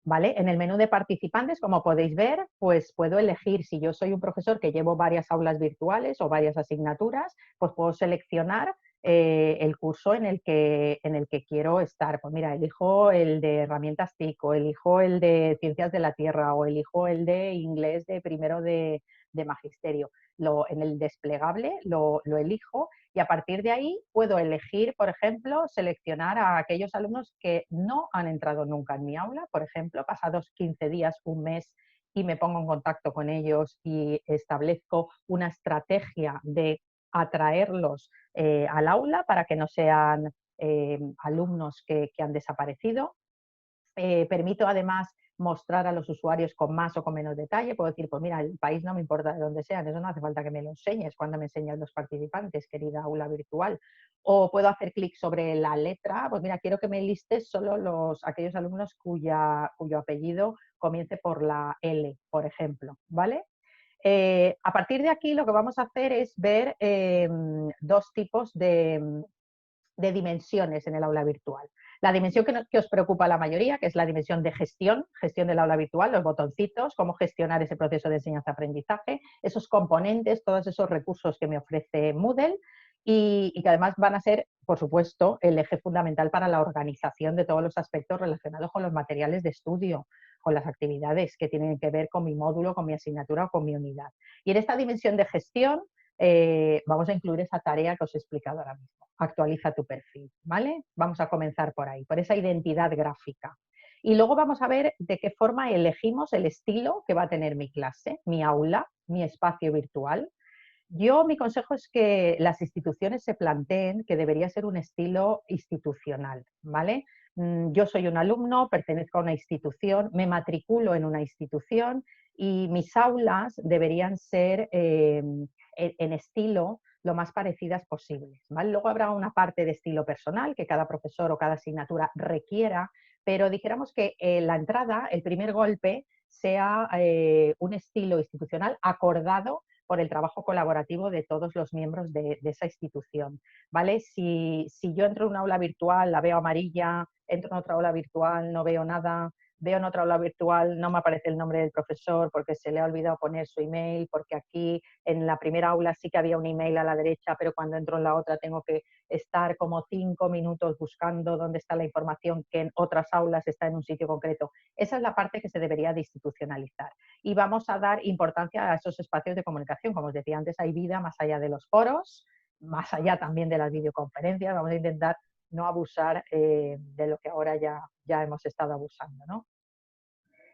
Speaker 3: ¿Vale? En el menú de participantes, como podéis ver, pues puedo elegir, si yo soy un profesor que llevo varias aulas virtuales o varias asignaturas, pues puedo seleccionar el curso en el que quiero estar. Pues mira, elijo el de herramientas TIC, o elijo el de ciencias de la tierra, o elijo el de inglés de primero de magisterio. En el desplegable lo elijo y a partir de ahí puedo elegir, por ejemplo, seleccionar a aquellos alumnos que no han entrado nunca en mi aula, por ejemplo, pasados 15 días, un mes, y me pongo en contacto con ellos y establezco una estrategia de atraerlos al aula para que no sean alumnos que han desaparecido. Permito además mostrar a los usuarios con más o con menos detalle. Puedo decir, pues mira, el país no me importa de dónde sean, eso no hace falta que me lo enseñes cuando me enseñan los participantes, querida aula virtual. O puedo hacer clic sobre la letra, pues mira, quiero que me listes solo aquellos alumnos cuyo apellido comience por la L, por ejemplo, ¿vale? A partir de aquí lo que vamos a hacer es ver dos tipos de dimensiones en el aula virtual. La dimensión que os preocupa a la mayoría, que es la dimensión de gestión del aula virtual, los botoncitos, cómo gestionar ese proceso de enseñanza-aprendizaje, esos componentes, todos esos recursos que me ofrece Moodle y que además van a ser, por supuesto, el eje fundamental para la organización de todos los aspectos relacionados con los materiales de estudio, con las actividades que tienen que ver con mi módulo, con mi asignatura o con mi unidad. Y en esta dimensión de gestión vamos a incluir esa tarea que os he explicado ahora mismo. Actualiza tu perfil, ¿vale? Vamos a comenzar por ahí, por esa identidad gráfica. Y luego vamos a ver de qué forma elegimos el estilo que va a tener mi clase, mi aula, mi espacio virtual. Mi consejo es que las instituciones se planteen que debería ser un estilo institucional, ¿vale? Yo soy un alumno, pertenezco a una institución, me matriculo en una institución y mis aulas deberían ser en estilo lo más parecidas posibles, ¿vale? Luego habrá una parte de estilo personal que cada profesor o cada asignatura requiera, pero dijéramos que la entrada, el primer golpe, sea un estilo institucional acordado por el trabajo colaborativo de todos los miembros de esa institución, ¿vale? Si yo entro en una aula virtual, la veo amarilla, entro en otra aula virtual, no veo nada, veo en otra aula virtual, no me aparece el nombre del profesor porque se le ha olvidado poner su email, porque aquí en la primera aula sí que había un email a la derecha, pero cuando entro en la otra tengo que estar como 5 minutos buscando dónde está la información que en otras aulas está en un sitio concreto. Esa es la parte que se debería de institucionalizar. Y vamos a dar importancia a esos espacios de comunicación. Como os decía antes, hay vida más allá de los foros, más allá también de las videoconferencias. Vamos a intentar no abusar de lo que ahora ya hemos estado abusando, ¿no?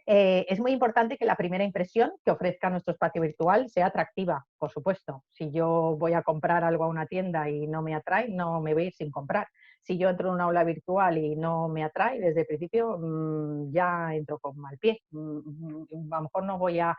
Speaker 3: Es muy importante que la primera impresión que ofrezca nuestro espacio virtual sea atractiva, por supuesto. Si yo voy a comprar algo a una tienda y no me atrae, no me voy a ir sin comprar. Si yo entro en una aula virtual y no me atrae, desde el principio ya entro con mal pie. A lo mejor no voy a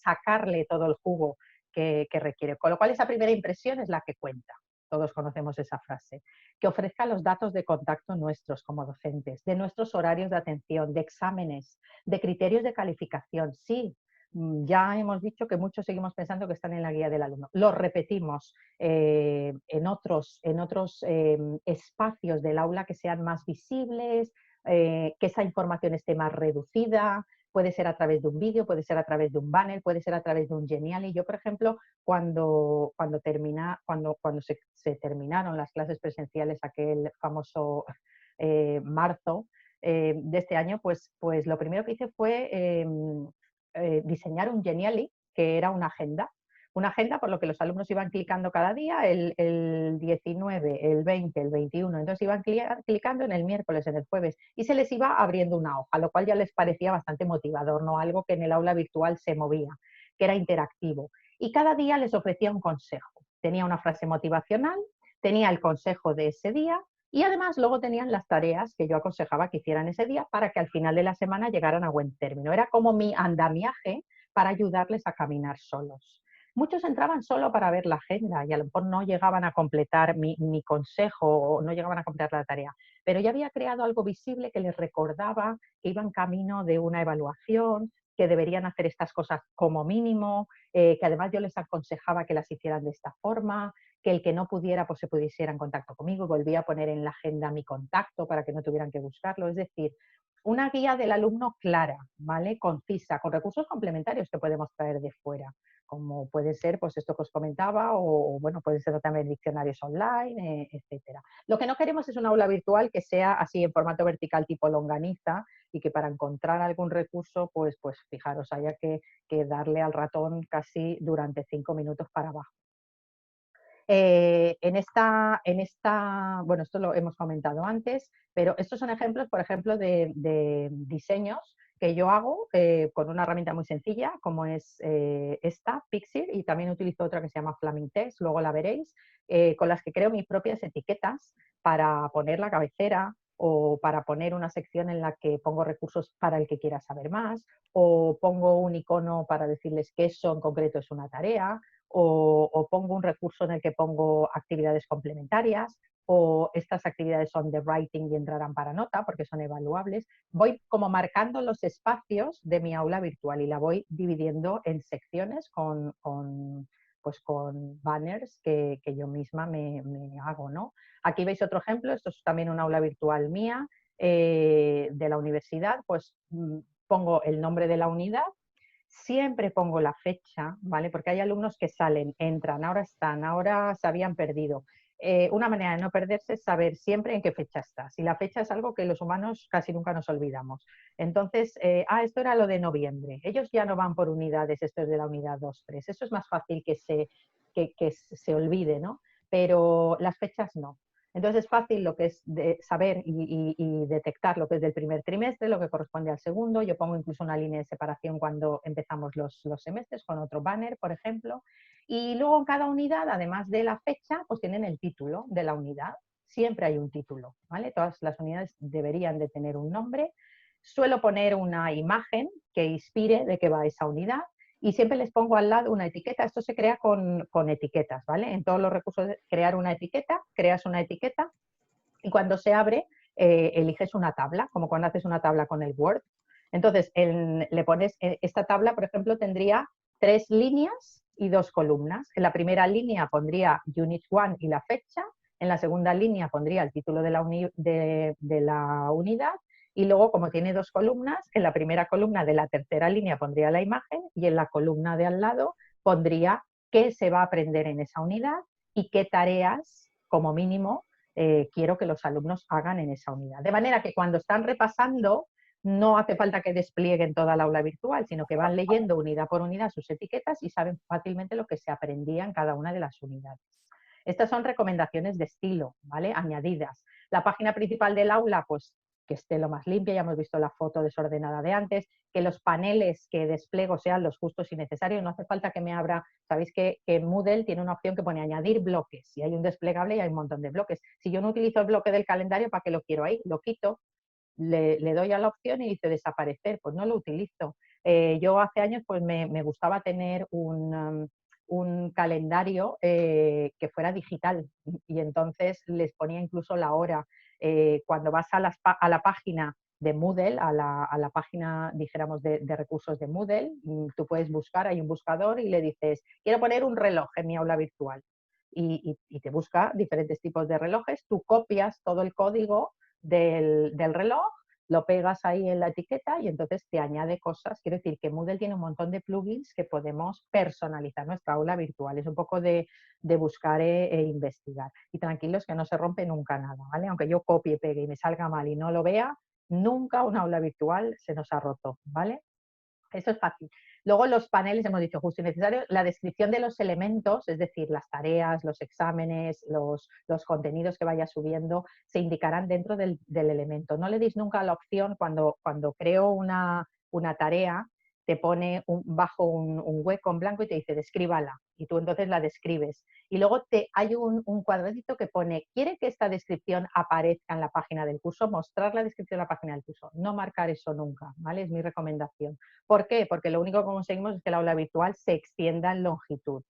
Speaker 3: sacarle todo el jugo que requiere. Con lo cual, esa primera impresión es la que cuenta. Todos conocemos esa frase. Que ofrezca los datos de contacto nuestros como docentes, de nuestros horarios de atención, de exámenes, de criterios de calificación. Sí, ya hemos dicho que muchos seguimos pensando que están en la guía del alumno. Lo repetimos en otros espacios del aula que sean más visibles, que esa información esté más reducida. Puede ser a través de un vídeo, puede ser a través de un banner, puede ser a través de un Geniali. Yo, por ejemplo, cuando se terminaron las clases presenciales, aquel famoso marzo de este año, pues lo primero que hice fue diseñar un Geniali, que era una agenda. una agenda por lo que los alumnos iban clicando cada día, el 19, el 20, el 21, entonces iban clicando en el miércoles, en el jueves, y se les iba abriendo una hoja, lo cual ya les parecía bastante motivador, ¿no? Algo que en el aula virtual se movía, que era interactivo. Y cada día les ofrecía un consejo. Tenía una frase motivacional, tenía el consejo de ese día y además luego tenían las tareas que yo aconsejaba que hicieran ese día para que al final de la semana llegaran a buen término. Era como mi andamiaje para ayudarles a caminar solos. Muchos entraban solo para ver la agenda y a lo mejor no llegaban a completar mi consejo o no llegaban a completar la tarea, pero ya había creado algo visible que les recordaba que iban camino de una evaluación, que deberían hacer estas cosas como mínimo, que además yo les aconsejaba que las hicieran de esta forma, que el que no pudiera pues se pusiera en contacto conmigo, volvía a poner en la agenda mi contacto para que no tuvieran que buscarlo, es decir, una guía del alumno clara, ¿vale? Concisa, con recursos complementarios que podemos traer de fuera, como puede ser pues esto que os comentaba o bueno, pueden ser también diccionarios online, etcétera. Lo que no queremos es un aula virtual que sea así en formato vertical tipo longaniza y que para encontrar algún recurso pues fijaros, haya que darle al ratón casi durante 5 minutos para abajo. Bueno, esto lo hemos comentado antes, pero estos son ejemplos, por ejemplo, de diseños que yo hago con una herramienta muy sencilla, como es esta, Pixir, y también utilizo otra que se llama Flaming Text, luego la veréis, con las que creo mis propias etiquetas para poner la cabecera o para poner una sección en la que pongo recursos para el que quiera saber más, o pongo un icono para decirles que eso en concreto es una tarea, o pongo un recurso en el que pongo actividades complementarias, o estas actividades son de writing y entrarán para nota porque son evaluables. Voy como marcando los espacios de mi aula virtual y la voy dividiendo en secciones pues con banners que yo misma me hago, ¿no? Aquí veis otro ejemplo, esto es también una aula virtual mía de la universidad, pues pongo el nombre de la unidad. Siempre pongo la fecha, ¿vale? Porque hay alumnos que salen, entran, ahora están, ahora se habían perdido. Una manera de no perderse es saber siempre en qué fecha estás. Y la fecha es algo que los humanos casi nunca nos olvidamos. Entonces, esto era lo de noviembre. Ellos ya no van por unidades, esto es de la unidad 2, 3. Eso es más fácil que se olvide, ¿no? Pero las fechas no. Entonces es fácil lo que es de saber y detectar lo que es del primer trimestre, lo que corresponde al segundo. Yo pongo incluso una línea de separación cuando empezamos los semestres con otro banner, por ejemplo. Y luego en cada unidad, además de la fecha, pues tienen el título de la unidad. Siempre hay un título, ¿vale? Todas las unidades deberían de tener un nombre. Suelo poner una imagen que inspire de qué va esa unidad y siempre les pongo al lado una etiqueta. Esto se crea con etiquetas, ¿vale? En todos los recursos de crear una etiqueta, creas una etiqueta y cuando se abre eliges una tabla, como cuando haces una tabla con el Word. Entonces, le pones, esta tabla, por ejemplo, tendría 3 líneas y 2 columnas. En la primera línea pondría Unit 1 y la fecha, en la segunda línea pondría el título de la unidad y luego, como tiene 2 columnas, en la primera columna de la tercera línea pondría la imagen y en la columna de al lado pondría qué se va a aprender en esa unidad y qué tareas, como mínimo, quiero que los alumnos hagan en esa unidad. De manera que cuando están repasando, no hace falta que desplieguen toda la aula virtual, sino que van leyendo unidad por unidad sus etiquetas y saben fácilmente lo que se aprendía en cada una de las unidades. Estas son recomendaciones de estilo, ¿vale? Añadidas. La página principal del aula, pues que esté lo más limpia, ya hemos visto la foto desordenada de antes, que los paneles que despliego sean los justos y necesarios, no hace falta que me abra, sabéis que Moodle tiene una opción que pone añadir bloques, y hay un desplegable y hay un montón de bloques. Si yo no utilizo el bloque del calendario, ¿para qué lo quiero ahí? Lo quito, le doy a la opción y dice desaparecer, pues no lo utilizo. Yo hace años pues me gustaba tener un calendario que fuera digital y entonces les ponía incluso la hora. Cuando vas a la página de Moodle, a la página, dijéramos, de recursos de Moodle, tú puedes buscar, hay un buscador y le dices, quiero poner un reloj en mi aula virtual. Y te busca diferentes tipos de relojes, tú copias todo el código del reloj, lo pegas ahí en la etiqueta y entonces te añade cosas. Quiero decir que Moodle tiene un montón de plugins que podemos personalizar nuestra aula virtual. Es un poco de buscar e investigar. Y tranquilos que no se rompe nunca nada, ¿vale? Aunque yo copie, pegue y me salga mal y no lo vea, nunca una aula virtual se nos ha roto, ¿vale? Eso es fácil. Luego los paneles, hemos dicho justo y necesario, la descripción de los elementos, es decir, las tareas, los exámenes, los contenidos que vaya subiendo, se indicarán dentro del elemento. No le deis nunca la opción cuando creo una tarea, te pone bajo un hueco en blanco y te dice descríbala, y tú entonces la describes. Y luego hay un cuadradito que pone, ¿quiere que esta descripción aparezca en la página del curso? Mostrar la descripción en la página del curso. No marcar eso nunca, ¿vale? Es mi recomendación. ¿Por qué? Porque lo único que conseguimos es que el aula virtual se extienda en longitud.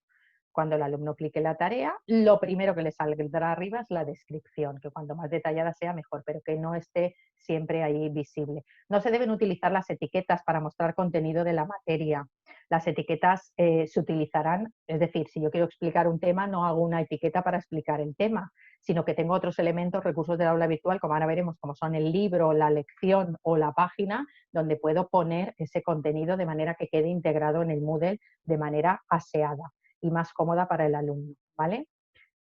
Speaker 3: Cuando el alumno clique la tarea, lo primero que le saldrá arriba es la descripción, que cuanto más detallada sea mejor, pero que no esté siempre ahí visible. No se deben utilizar las etiquetas para mostrar contenido de la materia. Las etiquetas se utilizarán, es decir, si yo quiero explicar un tema, no hago una etiqueta para explicar el tema, sino que tengo otros elementos, recursos del aula virtual, como ahora veremos, como son el libro, la lección o la página, donde puedo poner ese contenido de manera que quede integrado en el Moodle de manera aseada y más cómoda para el alumno, ¿vale?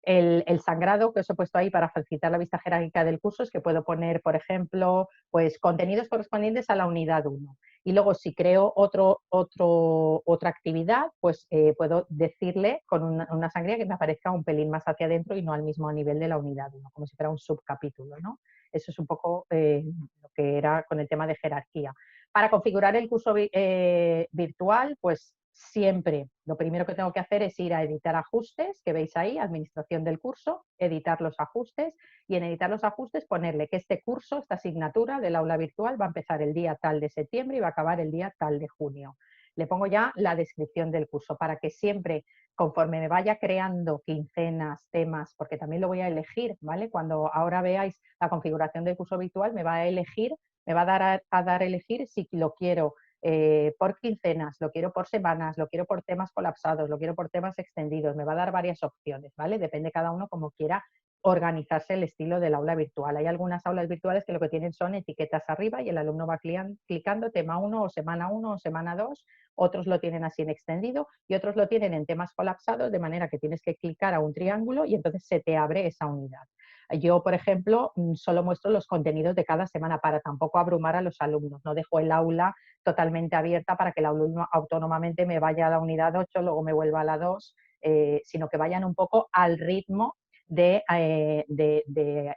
Speaker 3: El sangrado que os he puesto ahí para facilitar la vista jerárquica del curso es que puedo poner, por ejemplo, pues contenidos correspondientes a la unidad 1. Y luego si creo otra actividad, pues puedo decirle con una sangría que me aparezca un pelín más hacia adentro y no al mismo nivel de la unidad 1, como si fuera un subcapítulo, ¿no? Eso es un poco lo que era con el tema de jerarquía. Para configurar el curso virtual, pues siempre lo primero que tengo que hacer es ir a editar ajustes, que veis ahí, administración del curso, editar los ajustes y en editar los ajustes ponerle que este curso, esta asignatura del aula virtual va a empezar el día tal de septiembre y va a acabar el día tal de junio. Le pongo ya la descripción del curso para que siempre, conforme me vaya creando quincenas, temas, porque también lo voy a elegir, ¿vale? Cuando ahora veáis la configuración del curso virtual me va a elegir, me va a dar a elegir si lo quiero por quincenas, lo quiero por semanas, lo quiero por temas colapsados, lo quiero por temas extendidos, me va a dar varias opciones, ¿vale? Depende cada uno como quiera organizarse el estilo del aula virtual. Hay algunas aulas virtuales que lo que tienen son etiquetas arriba y el alumno va clicando tema 1 o semana 1 o semana 2, otros lo tienen así en extendido y otros lo tienen en temas colapsados, de manera que tienes que clicar a un triángulo y entonces se te abre esa unidad. Yo, por ejemplo, solo muestro los contenidos de cada semana para tampoco abrumar a los alumnos. No dejo el aula totalmente abierta para que el alumno autónomamente me vaya a la unidad 8, luego me vuelva a la 2, sino que vayan un poco al ritmo de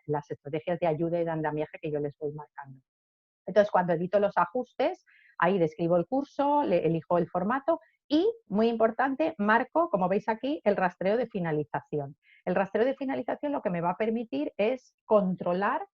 Speaker 3: las estrategias de ayuda y de andamiaje que yo les voy marcando. Entonces, cuando edito los ajustes, ahí describo el curso, elijo el formato y, muy importante, marco, como veis aquí, el rastreo de finalización. El rastreo de finalización lo que me va a permitir es controlar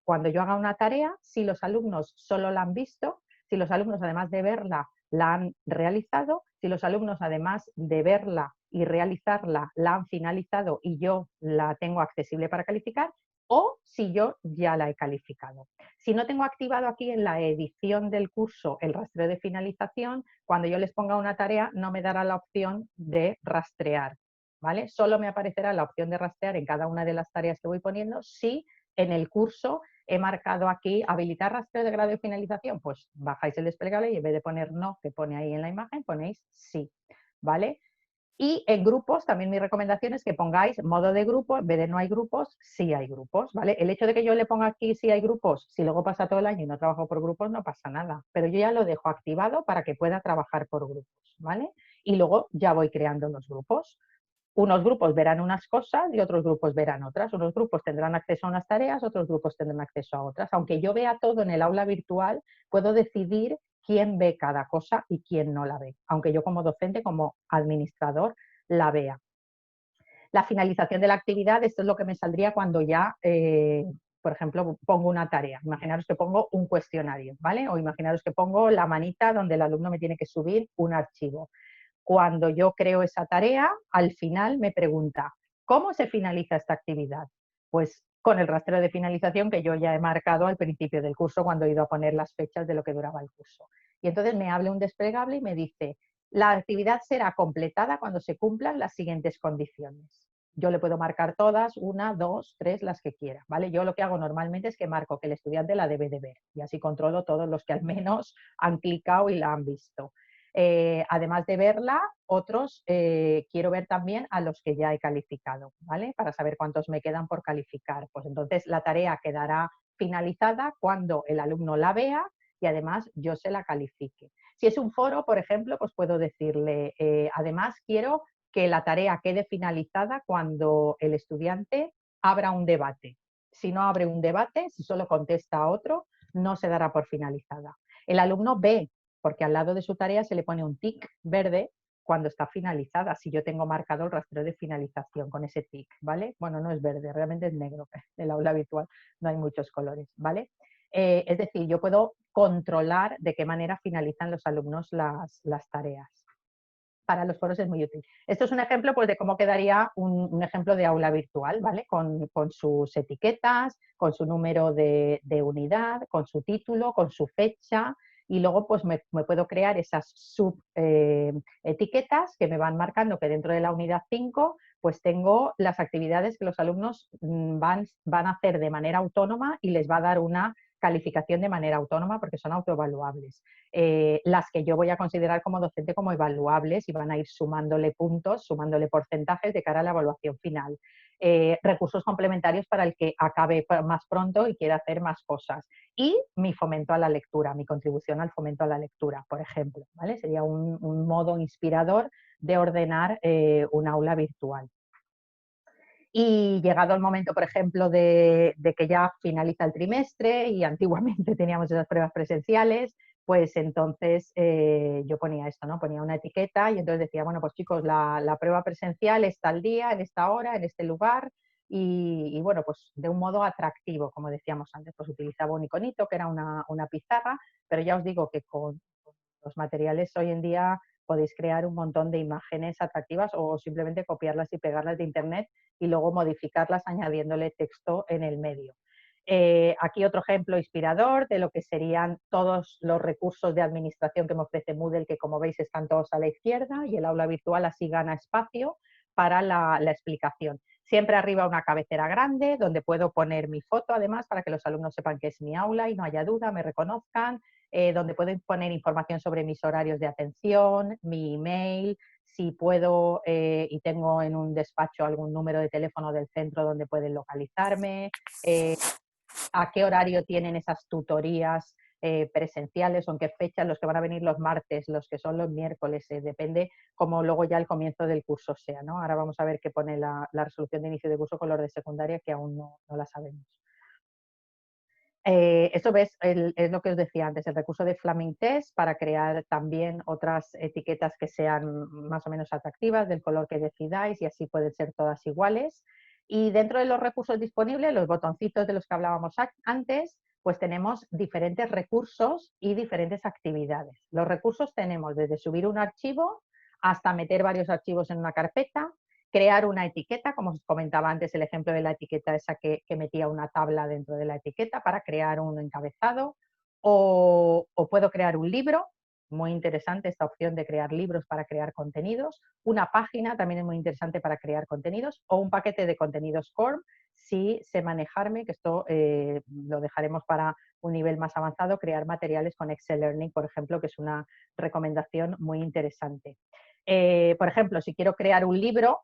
Speaker 3: cuando yo haga una tarea, si los alumnos solo la han visto, si los alumnos, además de verla, la han realizado, si los alumnos, además de verla y realizarla, la han finalizado y yo la tengo accesible para calificar, o si yo ya la he calificado. Si no tengo activado aquí en la edición del curso el rastreo de finalización, cuando yo les ponga una tarea no me dará la opción de rastrear, ¿vale? Solo me aparecerá la opción de rastrear en cada una de las tareas que voy poniendo si en el curso he marcado aquí habilitar rastreo de grado de finalización, pues bajáis el desplegable y en vez de poner no, que pone ahí en la imagen, ponéis sí, ¿vale? Y en grupos, también mi recomendación es que pongáis modo de grupo, en vez de no hay grupos, sí hay grupos, ¿vale? El hecho de que yo le ponga aquí sí hay grupos, si luego pasa todo el año y no trabajo por grupos, no pasa nada, pero yo ya lo dejo activado para que pueda trabajar por grupos, ¿vale? Y luego ya voy creando los grupos. Unos grupos verán unas cosas y otros grupos verán otras. Unos grupos tendrán acceso a unas tareas, otros grupos tendrán acceso a otras. Aunque yo vea todo en el aula virtual, puedo decidir quién ve cada cosa y quién no la ve, aunque yo como docente, como administrador, la vea. La finalización de la actividad, esto es lo que me saldría cuando ya, por ejemplo, pongo una tarea. Imaginaros que pongo un cuestionario, ¿vale? O imaginaros que pongo la manita donde el alumno me tiene que subir un archivo. Cuando yo creo esa tarea, al final me pregunta, ¿cómo se finaliza esta actividad? Pues con el rastreo de finalización que yo ya he marcado al principio del curso cuando he ido a poner las fechas de lo que duraba el curso. Y entonces me abre un desplegable y me dice, la actividad será completada cuando se cumplan las siguientes condiciones. Yo le puedo marcar todas, una, dos, tres, las que quiera, ¿vale? Yo lo que hago normalmente es que marco que el estudiante la debe de ver y así controlo todos los que al menos han clicado y la han visto. Además de verla, otros quiero ver también a los que ya he calificado, ¿vale? Para saber cuántos me quedan por calificar. Pues entonces la tarea quedará finalizada cuando el alumno la vea y además yo se la califique. Si es un foro, por ejemplo, pues puedo decirle, además quiero que la tarea quede finalizada cuando el estudiante abra un debate. Si no abre un debate, si solo contesta a otro, no se dará por finalizada. El alumno ve, porque al lado de su tarea se le pone un tic verde cuando está finalizada, si yo tengo marcado el rastreo de finalización con ese tic, ¿vale? Bueno, no es verde, realmente es negro, el aula virtual no hay muchos colores, ¿vale? Es decir, yo puedo controlar de qué manera finalizan los alumnos las tareas. Para los foros es muy útil. Esto es un ejemplo pues, de cómo quedaría un ejemplo de aula virtual, ¿vale? Con sus etiquetas, con su número de unidad, con su título, con su fecha, y luego pues me puedo crear esas sub etiquetas que me van marcando que dentro de la unidad 5 pues tengo las actividades que los alumnos van a hacer de manera autónoma y les va a dar una calificación de manera autónoma porque son autoevaluables. Las que yo voy a considerar como docente como evaluables y van a ir sumándole puntos, sumándole porcentajes de cara a la evaluación final. Recursos complementarios para el que acabe más pronto y quiera hacer más cosas. Y mi fomento a la lectura, mi contribución al fomento a la lectura, por ejemplo. ¿Vale? Sería un modo inspirador de ordenar un aula virtual. Y llegado el momento, por ejemplo, de que ya finaliza el trimestre y antiguamente teníamos esas pruebas presenciales, pues entonces yo ponía esto, ¿no? Ponía una etiqueta y entonces decía, bueno, pues chicos, la prueba presencial está al día, en esta hora, en este lugar y bueno, pues de un modo atractivo, como decíamos antes, pues utilizaba un iconito que era una pizarra, pero ya os digo que con los materiales hoy en día podéis crear un montón de imágenes atractivas o simplemente copiarlas y pegarlas de internet y luego modificarlas añadiéndole texto en el medio. Aquí otro ejemplo inspirador de lo que serían todos los recursos de administración que me ofrece Moodle, que como veis están todos a la izquierda y el aula virtual así gana espacio para la explicación. Siempre arriba una cabecera grande donde puedo poner mi foto además para que los alumnos sepan que es mi aula y no haya duda, me reconozcan, donde pueden poner información sobre mis horarios de atención, mi email, si puedo y tengo en un despacho algún número de teléfono del centro donde pueden localizarme, a qué horario tienen esas tutorías presenciales o en qué fechas, los que van a venir los martes, los que son los miércoles, depende como luego ya el comienzo del curso sea, ¿no? Ahora vamos a ver qué pone la resolución de inicio de curso con los de secundaria que aún no la sabemos. Esto es lo que os decía antes, el recurso de Flaming Test para crear también otras etiquetas que sean más o menos atractivas del color que decidáis y así pueden ser todas iguales. Y dentro de los recursos disponibles, los botoncitos de los que hablábamos antes, pues tenemos diferentes recursos y diferentes actividades. Los recursos tenemos desde subir un archivo hasta meter varios archivos en una carpeta, crear una etiqueta, como os comentaba antes el ejemplo de la etiqueta esa que metía una tabla dentro de la etiqueta para crear un encabezado, o puedo crear un libro, muy interesante esta opción de crear libros para crear contenidos, una página también es muy interesante para crear contenidos, o un paquete de contenidos core, si sé manejarme, que esto lo dejaremos para un nivel más avanzado, crear materiales con Excel Learning, por ejemplo, que es una recomendación muy interesante. Por ejemplo, si quiero crear un libro,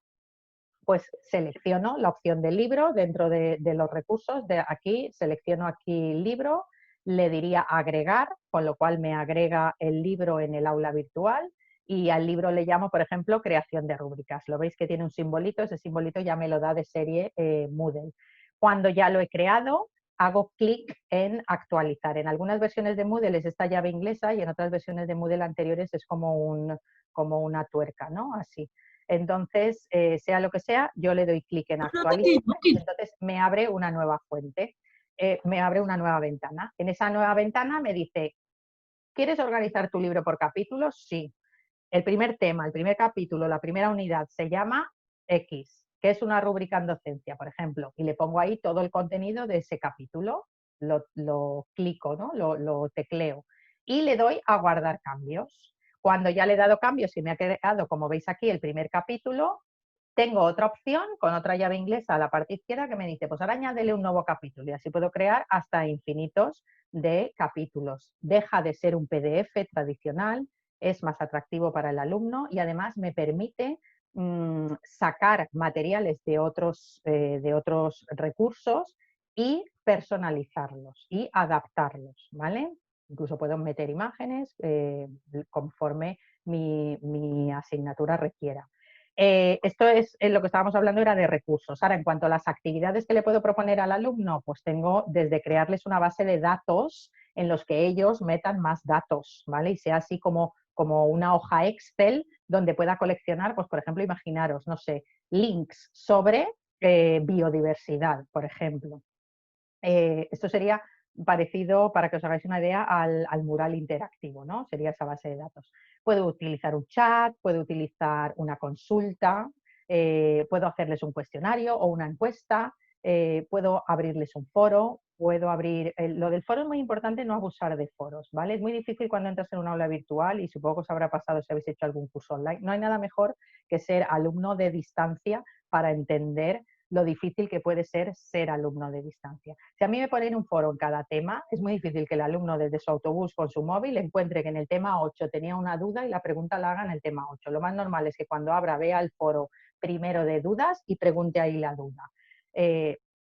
Speaker 3: pues selecciono la opción del libro dentro de los recursos. De aquí, selecciono aquí libro, le diría agregar, con lo cual me agrega el libro en el aula virtual y al libro le llamo, por ejemplo, creación de rúbricas. Lo veis que tiene un simbolito, ese simbolito ya me lo da de serie Moodle. Cuando ya lo he creado, hago clic en actualizar. En algunas versiones de Moodle es esta llave inglesa y en otras versiones de Moodle anteriores es como una tuerca, ¿no? Así. Entonces, sea lo que sea, yo le doy clic en actualizar y entonces me abre una nueva fuente, me abre una nueva ventana. En esa nueva ventana me dice, ¿quieres organizar tu libro por capítulos? Sí. El primer tema, el primer capítulo, la primera unidad se llama X, que es una rúbrica en docencia, por ejemplo, y le pongo ahí todo el contenido de ese capítulo, lo clico, ¿no? Lo tecleo y le doy a guardar cambios. Cuando ya le he dado cambios y me ha creado, como veis aquí, el primer capítulo, tengo otra opción con otra llave inglesa a la parte izquierda que me dice, pues ahora añádele un nuevo capítulo y así puedo crear hasta infinitos de capítulos. Deja de ser un PDF tradicional, es más atractivo para el alumno y además me permite sacar materiales de otros recursos y personalizarlos y adaptarlos, ¿vale? Incluso puedo meter imágenes conforme mi asignatura requiera. Esto es lo que estábamos hablando, era de recursos. Ahora, en cuanto a las actividades que le puedo proponer al alumno, pues tengo desde crearles una base de datos en los que ellos metan más datos, ¿vale? Y sea así como una hoja Excel donde pueda coleccionar, pues por ejemplo, imaginaros, no sé, links sobre biodiversidad, por ejemplo. Esto sería parecido, para que os hagáis una idea, al mural interactivo, ¿no? Sería esa base de datos. Puedo utilizar un chat, puedo utilizar una consulta, puedo hacerles un cuestionario o una encuesta, puedo abrirles un foro, puedo abrir... lo del foro es muy importante, no abusar de foros, ¿vale? Es muy difícil cuando entras en una aula virtual, y supongo que os habrá pasado si habéis hecho algún curso online. No hay nada mejor que ser alumno de distancia para entender lo difícil que puede ser alumno de distancia. Si a mí me ponen un foro en cada tema, es muy difícil que el alumno desde su autobús con su móvil encuentre que en el tema 8 tenía una duda y la pregunta la haga en el tema 8. Lo más normal es que cuando abra vea el foro primero de dudas y pregunte ahí la duda.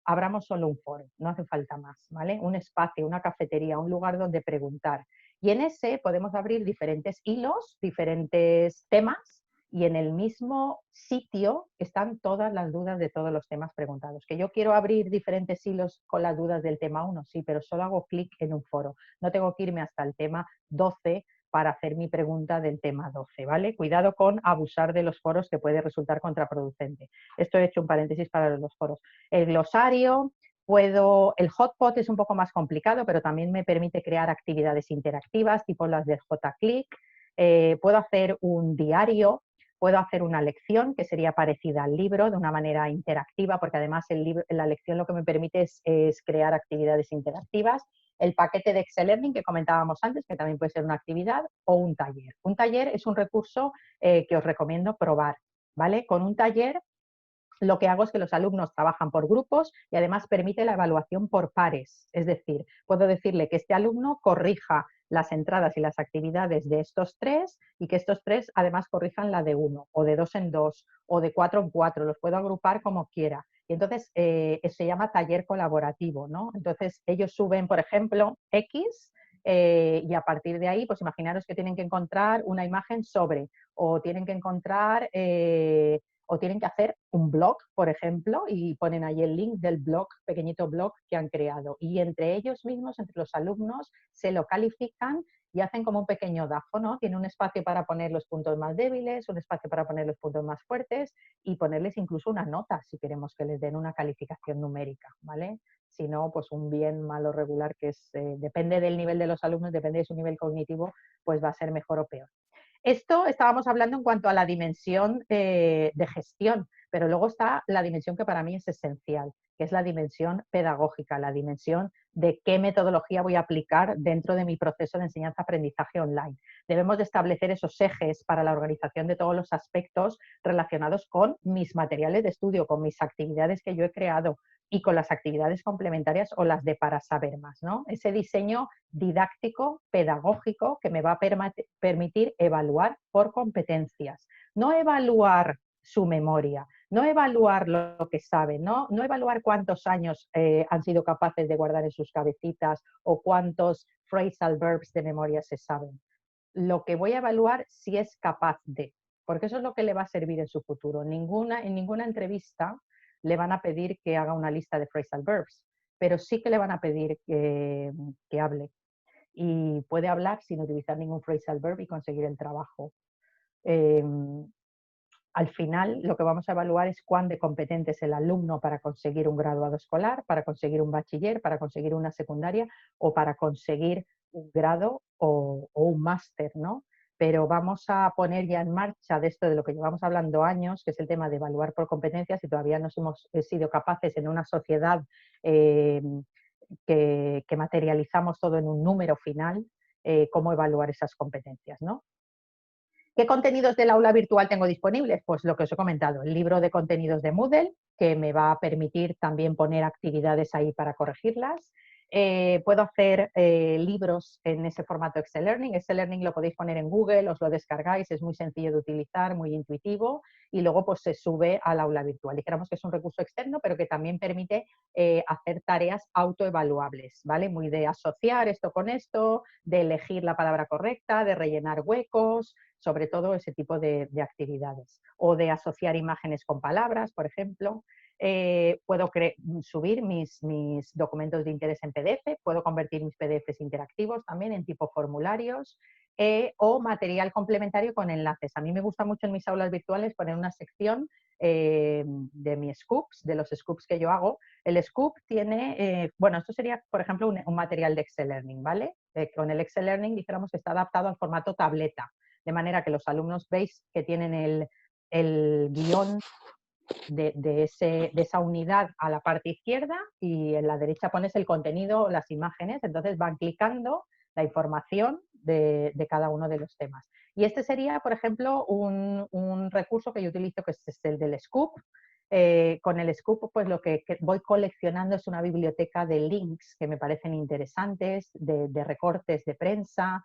Speaker 3: Abramos solo un foro, no hace falta más, ¿vale? Un espacio, una cafetería, un lugar donde preguntar. Y en ese podemos abrir diferentes hilos, diferentes temas, y en el mismo sitio están todas las dudas de todos los temas preguntados. Que yo quiero abrir diferentes hilos con las dudas del tema 1, sí, pero solo hago clic en un foro. No tengo que irme hasta el tema 12 para hacer mi pregunta del tema 12, ¿vale? Cuidado con abusar de los foros, que puede resultar contraproducente. Esto he hecho un paréntesis para los foros. El glosario, el hotpot es un poco más complicado, pero también me permite crear actividades interactivas, tipo las del JClick. Puedo hacer un diario, puedo hacer una lección que sería parecida al libro, de una manera interactiva, porque además la lección lo que me permite es crear actividades interactivas. El paquete de Excel Learning que comentábamos antes, que también puede ser una actividad, o un taller. Un taller es un recurso que os recomiendo probar, ¿vale? Con un taller lo que hago es que los alumnos trabajan por grupos y además permite la evaluación por pares. Es decir, puedo decirle que este alumno corrija las entradas y las actividades de estos tres, y que estos tres además corrijan la de uno, o de 2 en 2, o de 4 en 4. Los puedo agrupar como quiera. Y entonces se llama taller colaborativo, ¿no? Entonces ellos suben, por ejemplo, X, y a partir de ahí, pues imaginaros que tienen que encontrar una imagen sobre, o tienen que encontrar... o tienen que hacer un blog, por ejemplo, y ponen ahí el link del blog, pequeñito blog que han creado. Y entre ellos mismos, entre los alumnos, se lo califican y hacen como un pequeño DAFO, ¿no? Tiene un espacio para poner los puntos más débiles, un espacio para poner los puntos más fuertes, y ponerles incluso una nota si queremos que les den una calificación numérica, ¿vale? Si no, pues un bien, malo, regular, que depende del nivel de los alumnos, depende de su nivel cognitivo, pues va a ser mejor o peor. Esto estábamos hablando en cuanto a la dimensión de gestión, pero luego está la dimensión que para mí es esencial, que es la dimensión pedagógica, la dimensión de qué metodología voy a aplicar dentro de mi proceso de enseñanza-aprendizaje online. Debemos de establecer esos ejes para la organización de todos los aspectos relacionados con mis materiales de estudio, con mis actividades que yo he creado, y con las actividades complementarias o las de para saber más, ¿no? Ese diseño didáctico, pedagógico, que me va a permitir evaluar por competencias. No evaluar su memoria, no evaluar lo que saben, no evaluar cuántos años han sido capaces de guardar en sus cabecitas o cuántos phrasal verbs de memoria se saben. Lo que voy a evaluar si es capaz de, porque eso es lo que le va a servir en su futuro. En ninguna entrevista le van a pedir que haga una lista de phrasal verbs, pero sí que le van a pedir que hable. Y puede hablar sin utilizar ningún phrasal verb y conseguir el trabajo. Al final, lo que vamos a evaluar es cuán de competente es el alumno para conseguir un graduado escolar, para conseguir un bachiller, para conseguir una secundaria o para conseguir un grado o un máster, ¿no? Pero vamos a poner ya en marcha de esto de lo que llevamos hablando años, que es el tema de evaluar por competencias, y todavía no hemos sido capaces en una sociedad que materializamos todo en un número final, cómo evaluar esas competencias, ¿no? ¿Qué contenidos del aula virtual tengo disponibles? Pues lo que os he comentado, el libro de contenidos de Moodle, que me va a permitir también poner actividades ahí para corregirlas. Puedo hacer libros en ese formato Excel Learning. Excel Learning lo podéis poner en Google, os lo descargáis, es muy sencillo de utilizar, muy intuitivo, y luego pues se sube al aula virtual. Dijéramos que es un recurso externo, pero que también permite hacer tareas autoevaluables, ¿vale? Muy de asociar esto con esto, de elegir la palabra correcta, de rellenar huecos, sobre todo ese tipo de actividades. O de asociar imágenes con palabras, por ejemplo. Puedo subir mis documentos de interés en PDF, puedo convertir mis PDFs interactivos también en tipo formularios, o material complementario con enlaces. A mí me gusta mucho en mis aulas virtuales poner una sección de mis scoops, de los scoops que yo hago. El scoop tiene, bueno, esto sería, por ejemplo, un material de Excel Learning, ¿vale? Con el Excel Learning dijéramos que está adaptado al formato tableta, de manera que los alumnos veis que tienen el guión de esa unidad a la parte izquierda y en la derecha pones el contenido, las imágenes, entonces van clicando la información de cada uno de los temas. Y este sería, por ejemplo, un recurso que yo utilizo que es el del Scoop. Con el Scoop pues lo que voy coleccionando es una biblioteca de links que me parecen interesantes, de recortes de prensa,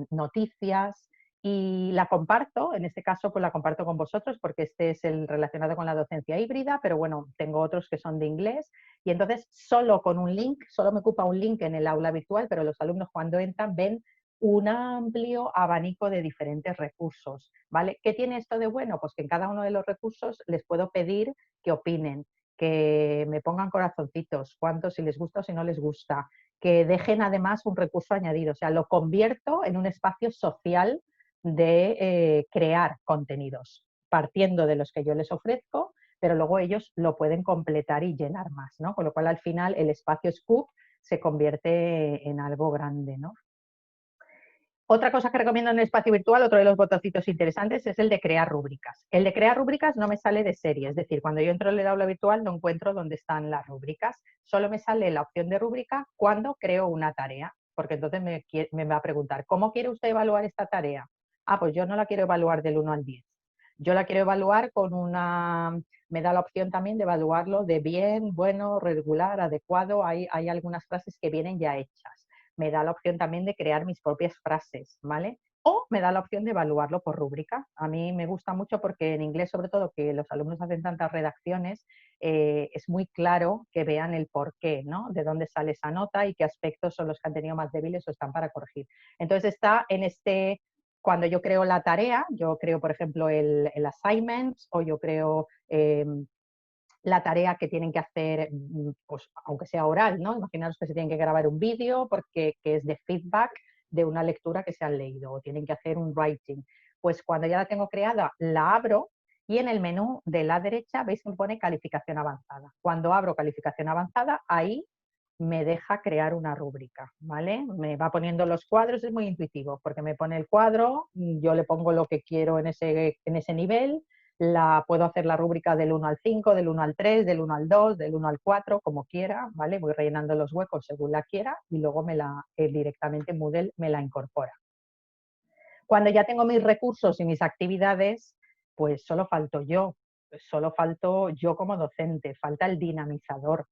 Speaker 3: noticias, y la comparto, en este caso pues la comparto con vosotros porque este es el relacionado con la docencia híbrida, pero bueno, tengo otros que son de inglés y entonces solo con un link, solo me ocupa un link en el aula virtual, pero los alumnos cuando entran ven un amplio abanico de diferentes recursos, ¿vale? ¿Qué tiene esto de bueno? Pues que en cada uno de los recursos les puedo pedir que opinen, que me pongan corazoncitos, cuántos si les gusta o si no les gusta, que dejen además un recurso añadido, o sea, lo convierto en un espacio social de crear contenidos, partiendo de los que yo les ofrezco, pero luego ellos lo pueden completar y llenar más, ¿no? Con lo cual al final el espacio Scoop se convierte en algo grande, ¿no? Otra cosa que recomiendo en el espacio virtual, otro de los botoncitos interesantes, es el de crear rúbricas. El de crear rúbricas no me sale de serie, es decir, cuando yo entro en el aula virtual no encuentro dónde están las rúbricas, solo me sale la opción de rúbrica cuando creo una tarea, porque entonces me va a preguntar, ¿cómo quiere usted evaluar esta tarea? Ah, pues yo no la quiero evaluar del 1 al 10. Yo la quiero evaluar con una... Me da la opción también de evaluarlo de bien, bueno, regular, adecuado. Hay algunas frases que vienen ya hechas. Me da la opción también de crear mis propias frases, ¿vale? O me da la opción de evaluarlo por rúbrica. A mí me gusta mucho porque en inglés, sobre todo, que los alumnos hacen tantas redacciones, es muy claro que vean el porqué, ¿no? De dónde sale esa nota y qué aspectos son los que han tenido más débiles o están para corregir. Entonces está en este... Cuando yo creo la tarea, yo creo, por ejemplo, el assignment o yo creo la tarea que tienen que hacer, pues, aunque sea oral, ¿no? Imaginaros que se tienen que grabar un vídeo porque que es de feedback de una lectura que se han leído o tienen que hacer un writing. Pues cuando ya la tengo creada, la abro y en el menú de la derecha veis que me pone calificación avanzada. Cuando abro calificación avanzada, ahí me deja crear una rúbrica, ¿vale? Me va poniendo los cuadros, es muy intuitivo, porque me pone el cuadro, yo le pongo lo que quiero en ese nivel, puedo hacer la rúbrica del 1 al 5, del 1 al 3, del 1 al 2, del 1 al 4, como quiera, ¿vale? Voy rellenando los huecos según la quiera y luego directamente Moodle me la incorpora. Cuando ya tengo mis recursos y mis actividades, pues solo falto yo como docente, falta el dinamizador.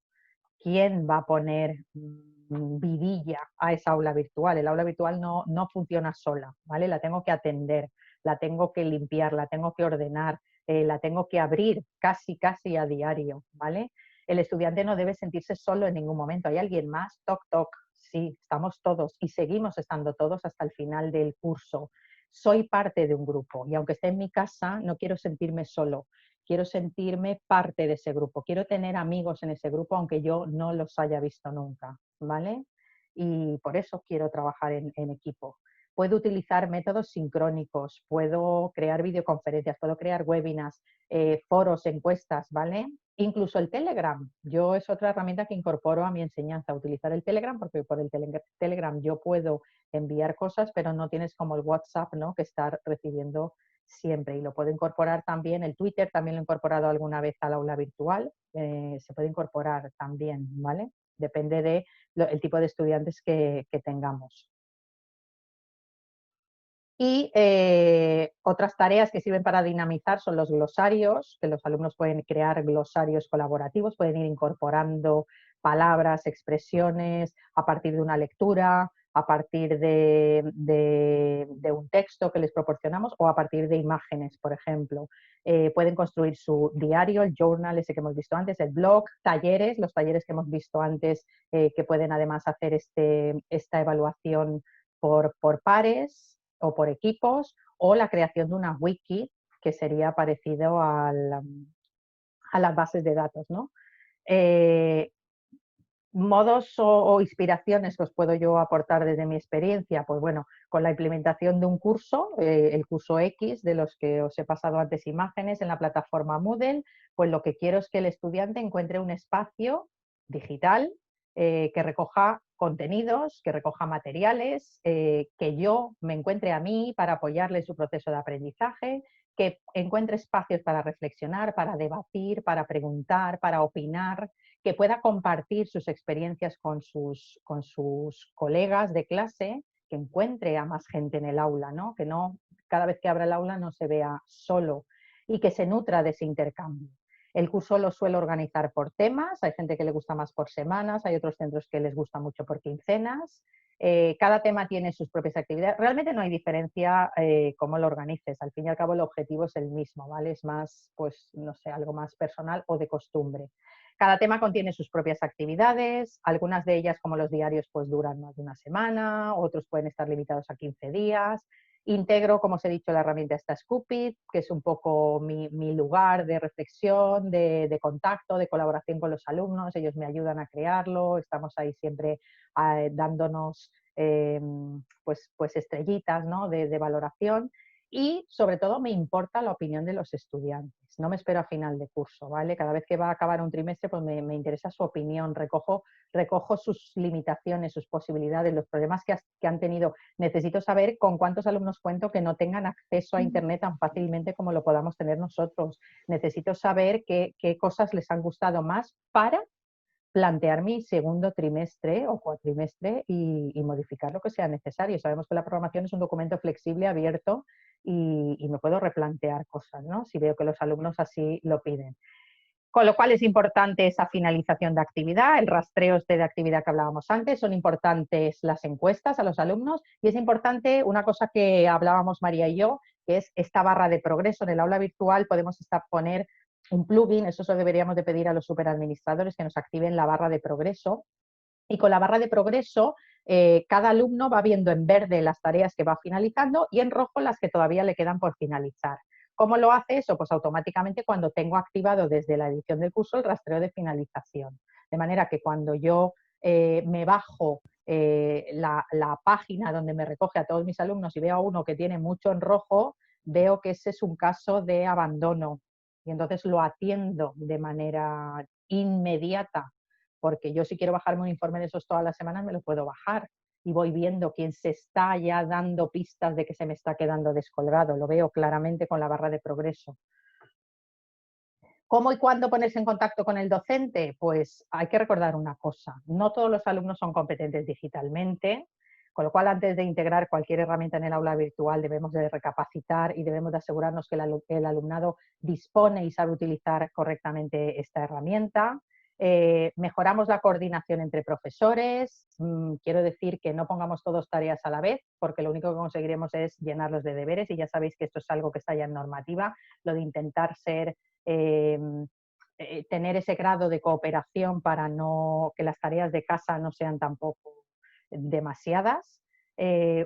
Speaker 3: ¿Quién va a poner vidilla a esa aula virtual? El aula virtual no funciona sola, ¿vale? La tengo que atender, la tengo que limpiar, la tengo que ordenar, la tengo que abrir casi a diario, ¿vale? El estudiante no debe sentirse solo en ningún momento. ¿Hay alguien más? Toc, toc. Sí, estamos todos y seguimos estando todos hasta el final del curso. Soy parte de un grupo y aunque esté en mi casa, no quiero sentirme solo. Quiero sentirme parte de ese grupo, quiero tener amigos en ese grupo aunque yo no los haya visto nunca, ¿vale? Y por eso quiero trabajar en equipo. Puedo utilizar métodos sincrónicos, puedo crear videoconferencias, puedo crear webinars, foros, encuestas, ¿vale? Incluso el Telegram. Yo es otra herramienta que incorporo a mi enseñanza, utilizar el Telegram, porque por el Telegram yo puedo enviar cosas, pero no tienes como el WhatsApp, ¿no? Que estar recibiendo siempre, y lo puedo incorporar también, el Twitter también lo he incorporado alguna vez al aula virtual, se puede incorporar también, ¿vale? Depende del tipo de estudiantes que tengamos. Y otras tareas que sirven para dinamizar son los glosarios, que los alumnos pueden crear glosarios colaborativos, pueden ir incorporando palabras, expresiones a partir de una lectura, a partir de un texto que les proporcionamos o a partir de imágenes, por ejemplo. Pueden construir su diario, el journal, ese que hemos visto antes, el blog, talleres, los talleres que hemos visto antes, que pueden además hacer esta evaluación por pares o por equipos, o la creación de una wiki, que sería parecido a las bases de datos, ¿no? Modos o inspiraciones que os puedo yo aportar desde mi experiencia, pues bueno, con la implementación de un curso, el curso X, de los que os he pasado antes imágenes en la plataforma Moodle, pues lo que quiero es que el estudiante encuentre un espacio digital que recoja contenidos, que recoja materiales, que yo me encuentre a mí para apoyarle en su proceso de aprendizaje, que encuentre espacios para reflexionar, para debatir, para preguntar, para opinar, que pueda compartir sus experiencias con sus colegas de clase, que encuentre a más gente en el aula, ¿no? Que no, cada vez que abra el aula no se vea solo y que se nutra de ese intercambio. El curso lo suelo organizar por temas, hay gente que le gusta más por semanas, hay otros centros que les gusta mucho por quincenas. Cada tema tiene sus propias actividades. Realmente no hay diferencia cómo lo organices. Al fin y al cabo el objetivo es el mismo, ¿vale? Es más, pues, no sé, algo más personal o de costumbre. Cada tema contiene sus propias actividades, algunas de ellas, como los diarios, pues duran más de una semana, otros pueden estar limitados a 15 días. Integro, como os he dicho, la herramienta esta Scoopit, que es un poco mi lugar de reflexión, de contacto, de colaboración con los alumnos. Ellos me ayudan a crearlo, estamos ahí siempre dándonos pues estrellitas, ¿no? de valoración. Y sobre todo me importa la opinión de los estudiantes. No me espero a final de curso, ¿vale? Cada vez que va a acabar un trimestre, pues me interesa su opinión, recojo sus limitaciones, sus posibilidades, los problemas que han tenido. Necesito saber con cuántos alumnos cuento que no tengan acceso a Internet tan fácilmente como lo podamos tener nosotros. Necesito saber qué cosas les han gustado más para plantear mi segundo trimestre o cuatrimestre y modificar lo que sea necesario. Sabemos que la programación es un documento flexible, abierto y me puedo replantear cosas, ¿no? Si veo que los alumnos así lo piden. Con lo cual es importante esa finalización de actividad, el rastreo de actividad que hablábamos antes, son importantes las encuestas a los alumnos y es importante una cosa que hablábamos María y yo, que es esta barra de progreso. En el aula virtual podemos poner un plugin, eso se lo deberíamos de pedir a los superadministradores que nos activen la barra de progreso. Y con la barra de progreso, cada alumno va viendo en verde las tareas que va finalizando y en rojo las que todavía le quedan por finalizar. ¿Cómo lo hace eso? Pues automáticamente cuando tengo activado desde la edición del curso el rastreo de finalización. De manera que cuando yo me bajo la página donde me recoge a todos mis alumnos y veo a uno que tiene mucho en rojo, veo que ese es un caso de abandono y entonces lo atiendo de manera inmediata, porque yo si quiero bajarme un informe de esos todas las semanas me lo puedo bajar y voy viendo quién se está ya dando pistas de que se me está quedando descolgado, lo veo claramente con la barra de progreso. ¿Cómo y cuándo ponerse en contacto con el docente? Pues hay que recordar una cosa, no todos los alumnos son competentes digitalmente, con lo cual antes de integrar cualquier herramienta en el aula virtual debemos de recapacitar y debemos de asegurarnos que el alumnado dispone y sabe utilizar correctamente esta herramienta. Mejoramos la coordinación entre profesores, quiero decir que no pongamos todos tareas a la vez, porque lo único que conseguiremos es llenarlos de deberes y ya sabéis que esto es algo que está ya en normativa, lo de intentar tener ese grado de cooperación para que las tareas de casa no sean tampoco demasiadas.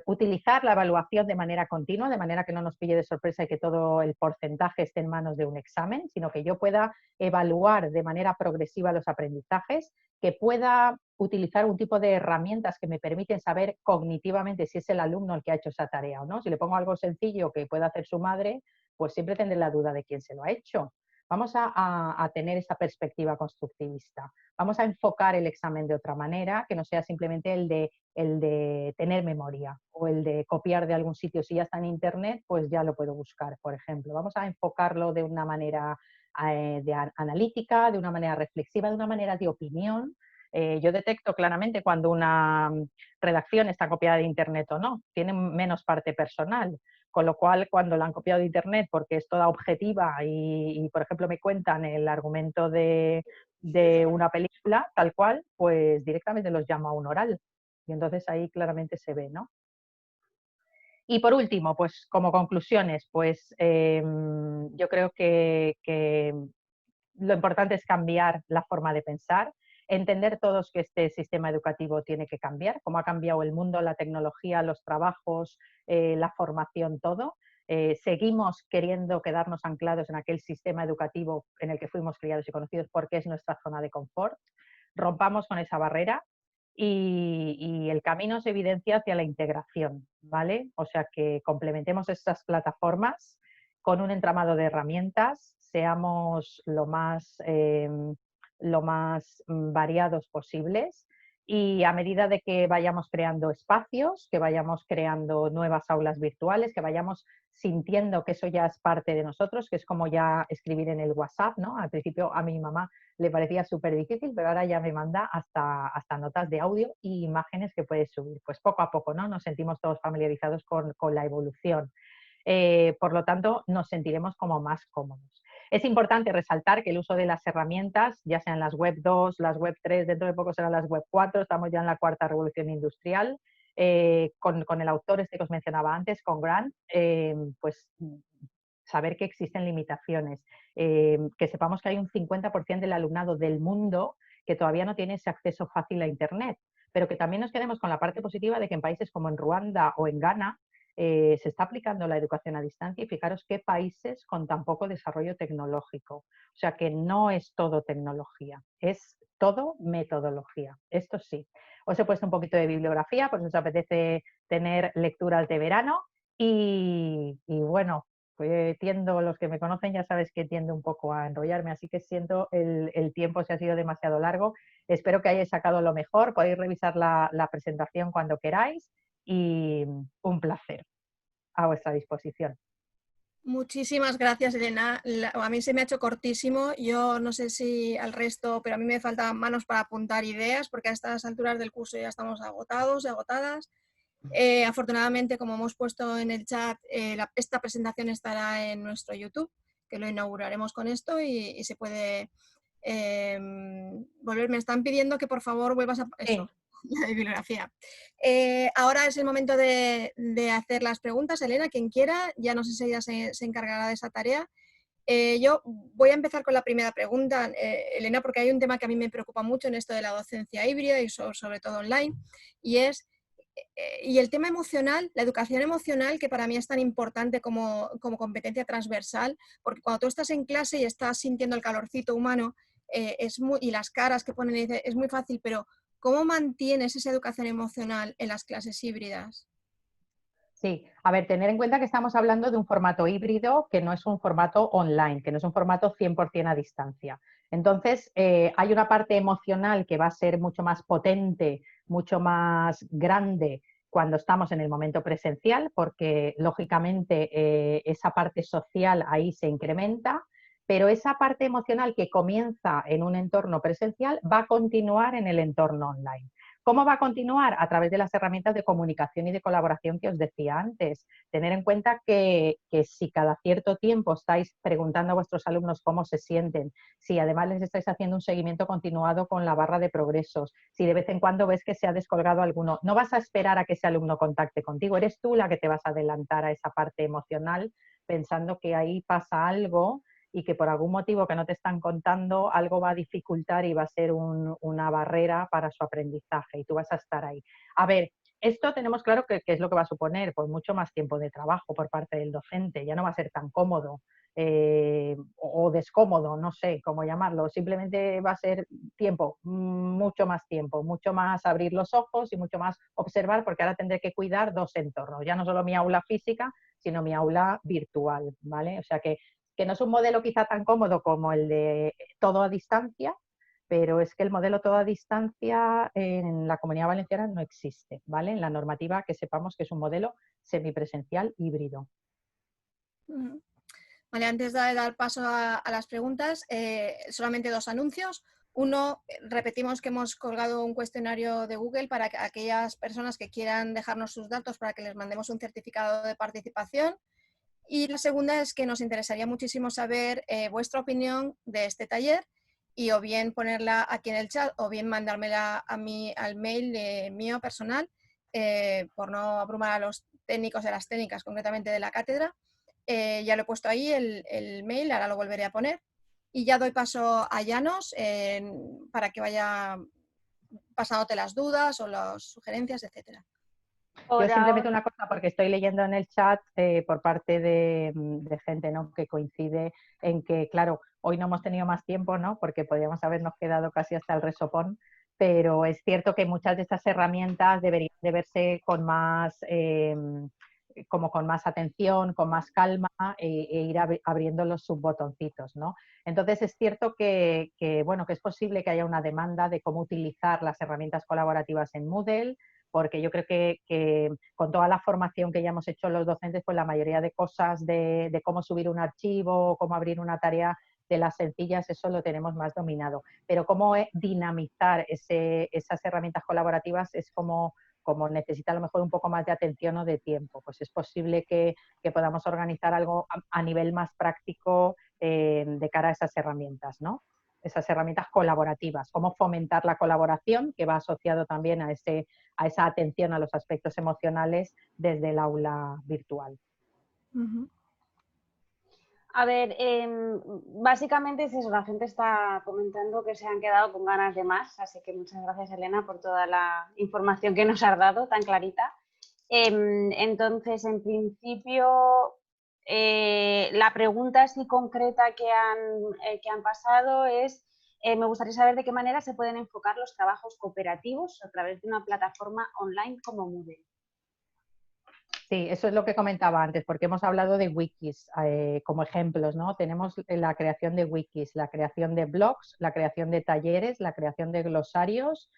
Speaker 3: Utilizar la evaluación de manera continua, de manera que no nos pille de sorpresa y que todo el porcentaje esté en manos de un examen, sino que yo pueda evaluar de manera progresiva los aprendizajes, que pueda utilizar un tipo de herramientas que me permiten saber cognitivamente si es el alumno el que ha hecho esa tarea o no. Si le pongo algo sencillo que pueda hacer su madre, pues siempre tendré la duda de quién se lo ha hecho. Vamos a tener esa perspectiva constructivista. Vamos a enfocar el examen de otra manera, que no sea simplemente el de tener memoria o el de copiar de algún sitio. Si ya está en Internet, pues ya lo puedo buscar, por ejemplo. Vamos a enfocarlo de una manera analítica, de una manera reflexiva, de una manera de opinión. Yo detecto claramente cuando una redacción está copiada de Internet o no. Tiene menos parte personal. Con lo cual, cuando la han copiado de Internet porque es toda objetiva y por ejemplo, me cuentan el argumento de una película, tal cual, pues directamente los llamo a un oral. Y entonces ahí claramente se ve, ¿no? Y por último, pues como conclusiones, pues yo creo que lo importante es cambiar la forma de pensar, entender todos que este sistema educativo tiene que cambiar, cómo ha cambiado el mundo, la tecnología, los trabajos, la formación, todo. Seguimos queriendo quedarnos anclados en aquel sistema educativo en el que fuimos criados y conocidos porque es nuestra zona de confort. Rompamos con esa barrera y el camino se evidencia hacia la integración, ¿vale? O sea que complementemos estas plataformas con un entramado de herramientas, seamos lo más variados posibles y a medida de que vayamos creando espacios, que vayamos creando nuevas aulas virtuales, que vayamos sintiendo que eso ya es parte de nosotros, que es como ya escribir en el WhatsApp, ¿no? Al principio a mi mamá le parecía súper difícil, pero ahora ya me manda hasta notas de audio y imágenes que puedes subir. Pues poco a poco, ¿no? Nos sentimos todos familiarizados con la evolución. Por lo tanto, nos sentiremos como más cómodos. Es importante resaltar que el uso de las herramientas, ya sean las web 2, las web 3, dentro de poco serán las web 4, estamos ya en la cuarta revolución industrial, con el autor este que os mencionaba antes, con Grant, pues saber que existen limitaciones, que sepamos que hay un 50% del alumnado del mundo que todavía no tiene ese acceso fácil a Internet, pero que también nos quedemos con la parte positiva de que en países como en Ruanda o en Ghana se está aplicando la educación a distancia y fijaros qué países con tan poco desarrollo tecnológico. O sea que no es todo tecnología, es todo metodología. Esto sí. Os he puesto un poquito de bibliografía, pues os apetece tener lecturas de verano y bueno, pues tiendo, los que me conocen ya sabes que tiendo un poco a enrollarme, así que siento el tiempo se ha sido demasiado largo. Espero que hayáis sacado lo mejor, podéis revisar la presentación cuando queráis y un placer a vuestra disposición.
Speaker 1: Muchísimas gracias, Elena. A mí se me ha hecho cortísimo. Yo no sé si al resto, pero a mí me faltaban manos para apuntar ideas, porque a estas alturas del curso ya estamos agotados y agotadas. Afortunadamente, como hemos puesto en el chat, esta presentación estará en nuestro YouTube, que lo inauguraremos con esto y se puede volver. Me están pidiendo que por favor vuelvas a eso, la bibliografía. Ahora es el momento de hacer las preguntas. Elena, quien quiera, ya no sé si ella se encargará de esa tarea. Yo voy a empezar con la primera pregunta, Elena, porque hay un tema que a mí me preocupa mucho en esto de la docencia híbrida y sobre todo online, y es y el tema emocional, la educación emocional, que para mí es tan importante como competencia transversal, porque cuando tú estás en clase y estás sintiendo el calorcito humano y las caras que ponen, es muy fácil, pero ¿cómo mantienes esa educación emocional en las clases híbridas?
Speaker 3: Sí, a ver, tener en cuenta que estamos hablando de un formato híbrido que no es un formato online, que no es un formato 100% a distancia. Entonces, hay una parte emocional que va a ser mucho más potente, mucho más grande cuando estamos en el momento presencial, porque lógicamente esa parte social ahí se incrementa, pero esa parte emocional que comienza en un entorno presencial va a continuar en el entorno online. ¿Cómo va a continuar? A través de las herramientas de comunicación y de colaboración que os decía antes. Tener en cuenta que si cada cierto tiempo estáis preguntando a vuestros alumnos cómo se sienten, si además les estáis haciendo un seguimiento continuado con la barra de progresos, si de vez en cuando ves que se ha descolgado alguno, no vas a esperar a que ese alumno contacte contigo, eres tú la que te vas a adelantar a esa parte emocional pensando que ahí pasa algo y que por algún motivo que no te están contando, algo va a dificultar y va a ser una barrera para su aprendizaje y tú vas a estar ahí. A ver, esto tenemos claro que es lo que va a suponer, pues mucho más tiempo de trabajo por parte del docente, ya no va a ser tan cómodo o descómodo, no sé cómo llamarlo, simplemente va a ser tiempo, mucho más tiempo, mucho más abrir los ojos y mucho más observar, porque ahora tendré que cuidar dos entornos, ya no solo mi aula física, sino mi aula virtual, ¿vale? O sea que no es un modelo quizá tan cómodo como el de todo a distancia, pero es que el modelo todo a distancia en la Comunidad Valenciana no existe, ¿vale? En la normativa que sepamos que es un modelo semipresencial híbrido.
Speaker 1: Vale, antes de dar paso a las preguntas, solamente dos anuncios. Uno, repetimos que hemos colgado un cuestionario de Google para que aquellas personas que quieran dejarnos sus datos para que les mandemos un certificado de participación. Y la segunda es que nos interesaría muchísimo saber vuestra opinión de este taller y o bien ponerla aquí en el chat o bien mandármela a mí al mail mío personal, por no abrumar a los técnicos de las técnicas, concretamente de la cátedra. Ya lo he puesto ahí el mail, ahora lo volveré a poner. Y ya doy paso a Llanos para que vaya pasándote las dudas o las sugerencias, etcétera.
Speaker 3: Yo
Speaker 2: Por
Speaker 3: simplemente
Speaker 2: ahora,
Speaker 3: una cosa, porque estoy leyendo en el chat por parte de gente, ¿no?, que coincide en que, claro, hoy no hemos tenido más tiempo, ¿no?, porque podríamos habernos quedado casi hasta el resopón, pero es cierto que muchas de estas herramientas deberían de verse con más, como con más atención, con más calma e ir abriendo los subbotoncitos, ¿no? Entonces es cierto bueno, que es posible que haya una demanda de cómo utilizar las herramientas colaborativas en Moodle, porque yo creo que con toda la formación que ya hemos hecho los docentes, pues la mayoría de cosas de cómo subir un archivo, cómo abrir una tarea de las sencillas, eso lo tenemos más dominado. Pero cómo dinamizar esas herramientas colaborativas es como necesita a lo mejor un poco más de atención o de tiempo. Pues es posible que podamos organizar algo a nivel más práctico de cara a esas herramientas, ¿no? Esas herramientas colaborativas, cómo fomentar la colaboración, que va asociado también a esa atención a los aspectos emocionales desde el aula virtual.
Speaker 2: a ver, básicamente es eso, la gente está comentando que se han quedado con ganas de más, así que muchas gracias, Elena, por toda la información que nos has dado tan clarita. Entonces, en principio, la pregunta así concreta que han pasado es, me gustaría saber de qué manera se pueden enfocar los trabajos cooperativos a través de una plataforma online como Moodle.
Speaker 3: Sí, eso es lo que comentaba antes, porque hemos hablado de wikis como ejemplos, ¿no? Tenemos la creación de wikis, la creación de blogs, la creación de talleres, la creación de glosarios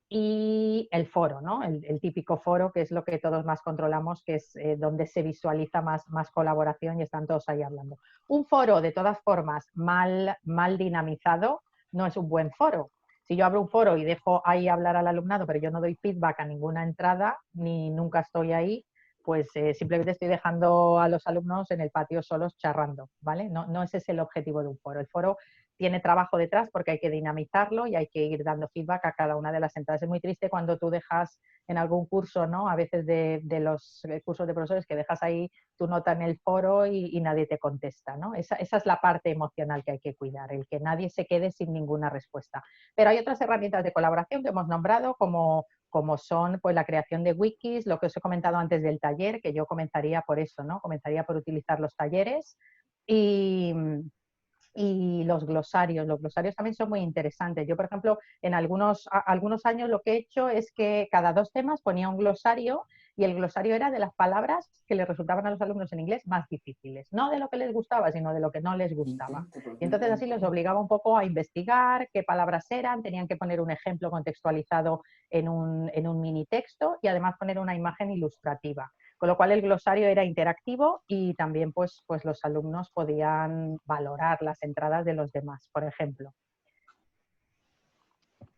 Speaker 3: y el foro, ¿no? El típico foro, que es lo que todos más controlamos, que es donde se visualiza más colaboración y están todos ahí hablando. Un foro, de todas formas, mal dinamizado, no es un buen foro. Si yo abro un foro y dejo ahí hablar al alumnado, pero yo no doy feedback a ninguna entrada, ni nunca estoy ahí, pues simplemente estoy dejando a los alumnos en el patio solos charrando, ¿vale? No ese es el objetivo de un foro. El foro tiene trabajo detrás porque hay que dinamizarlo y hay que ir dando feedback a cada una de las entradas. Es muy triste cuando tú dejas en algún curso, ¿no? A veces de los cursos de profesores, que dejas ahí tu nota en el foro y nadie te contesta, ¿no? Esa es la parte emocional que hay que cuidar, el que nadie se quede sin ninguna respuesta. Pero hay otras herramientas de colaboración que hemos nombrado como son pues la creación de wikis, lo que os he comentado antes del taller, que yo comenzaría por eso, ¿no? Comenzaría por utilizar los talleres y los glosarios. Los glosarios también son muy interesantes. Yo, por ejemplo, en algunos años lo que he hecho es que cada 2 temas ponía un glosario y el glosario era de las palabras que les resultaban a los alumnos en inglés más difíciles. No de lo que les gustaba, sino de lo que no les gustaba. Y entonces así los obligaba un poco a investigar qué palabras eran, tenían que poner un ejemplo contextualizado en un mini texto y además poner una imagen ilustrativa. Con lo cual el glosario era interactivo y también pues los alumnos podían valorar las entradas de los demás, por ejemplo.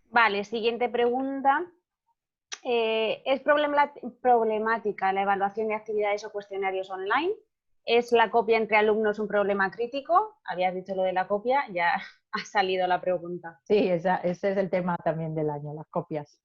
Speaker 2: Vale, siguiente pregunta. ¿Es problemática la evaluación de actividades o cuestionarios online? ¿Es la copia entre alumnos un problema crítico? Habías dicho lo de la copia, ya ha salido la pregunta.
Speaker 3: Sí, ese es el tema también del año, las copias.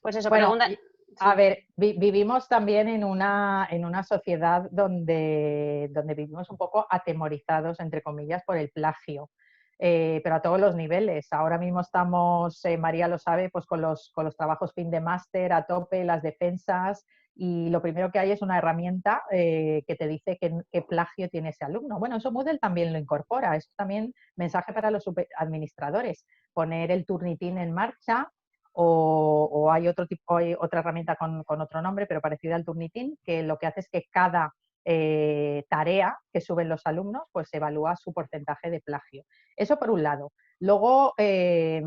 Speaker 2: Pues eso,
Speaker 3: bueno,
Speaker 2: pregunta...
Speaker 3: A ver, vivimos también en una sociedad donde vivimos un poco atemorizados, entre comillas, por el plagio, pero a todos los niveles. Ahora mismo estamos, María lo sabe, pues con los trabajos fin de máster a tope, las defensas, y lo primero que hay es una herramienta que te dice qué plagio tiene ese alumno. Bueno, eso Moodle también lo incorpora, es también mensaje para los administradores, poner el Turnitin en marcha. O hay otra herramienta con otro nombre, pero parecida al Turnitin, que lo que hace es que cada tarea que suben los alumnos, pues evalúa su porcentaje de plagio. Eso por un lado. Luego hay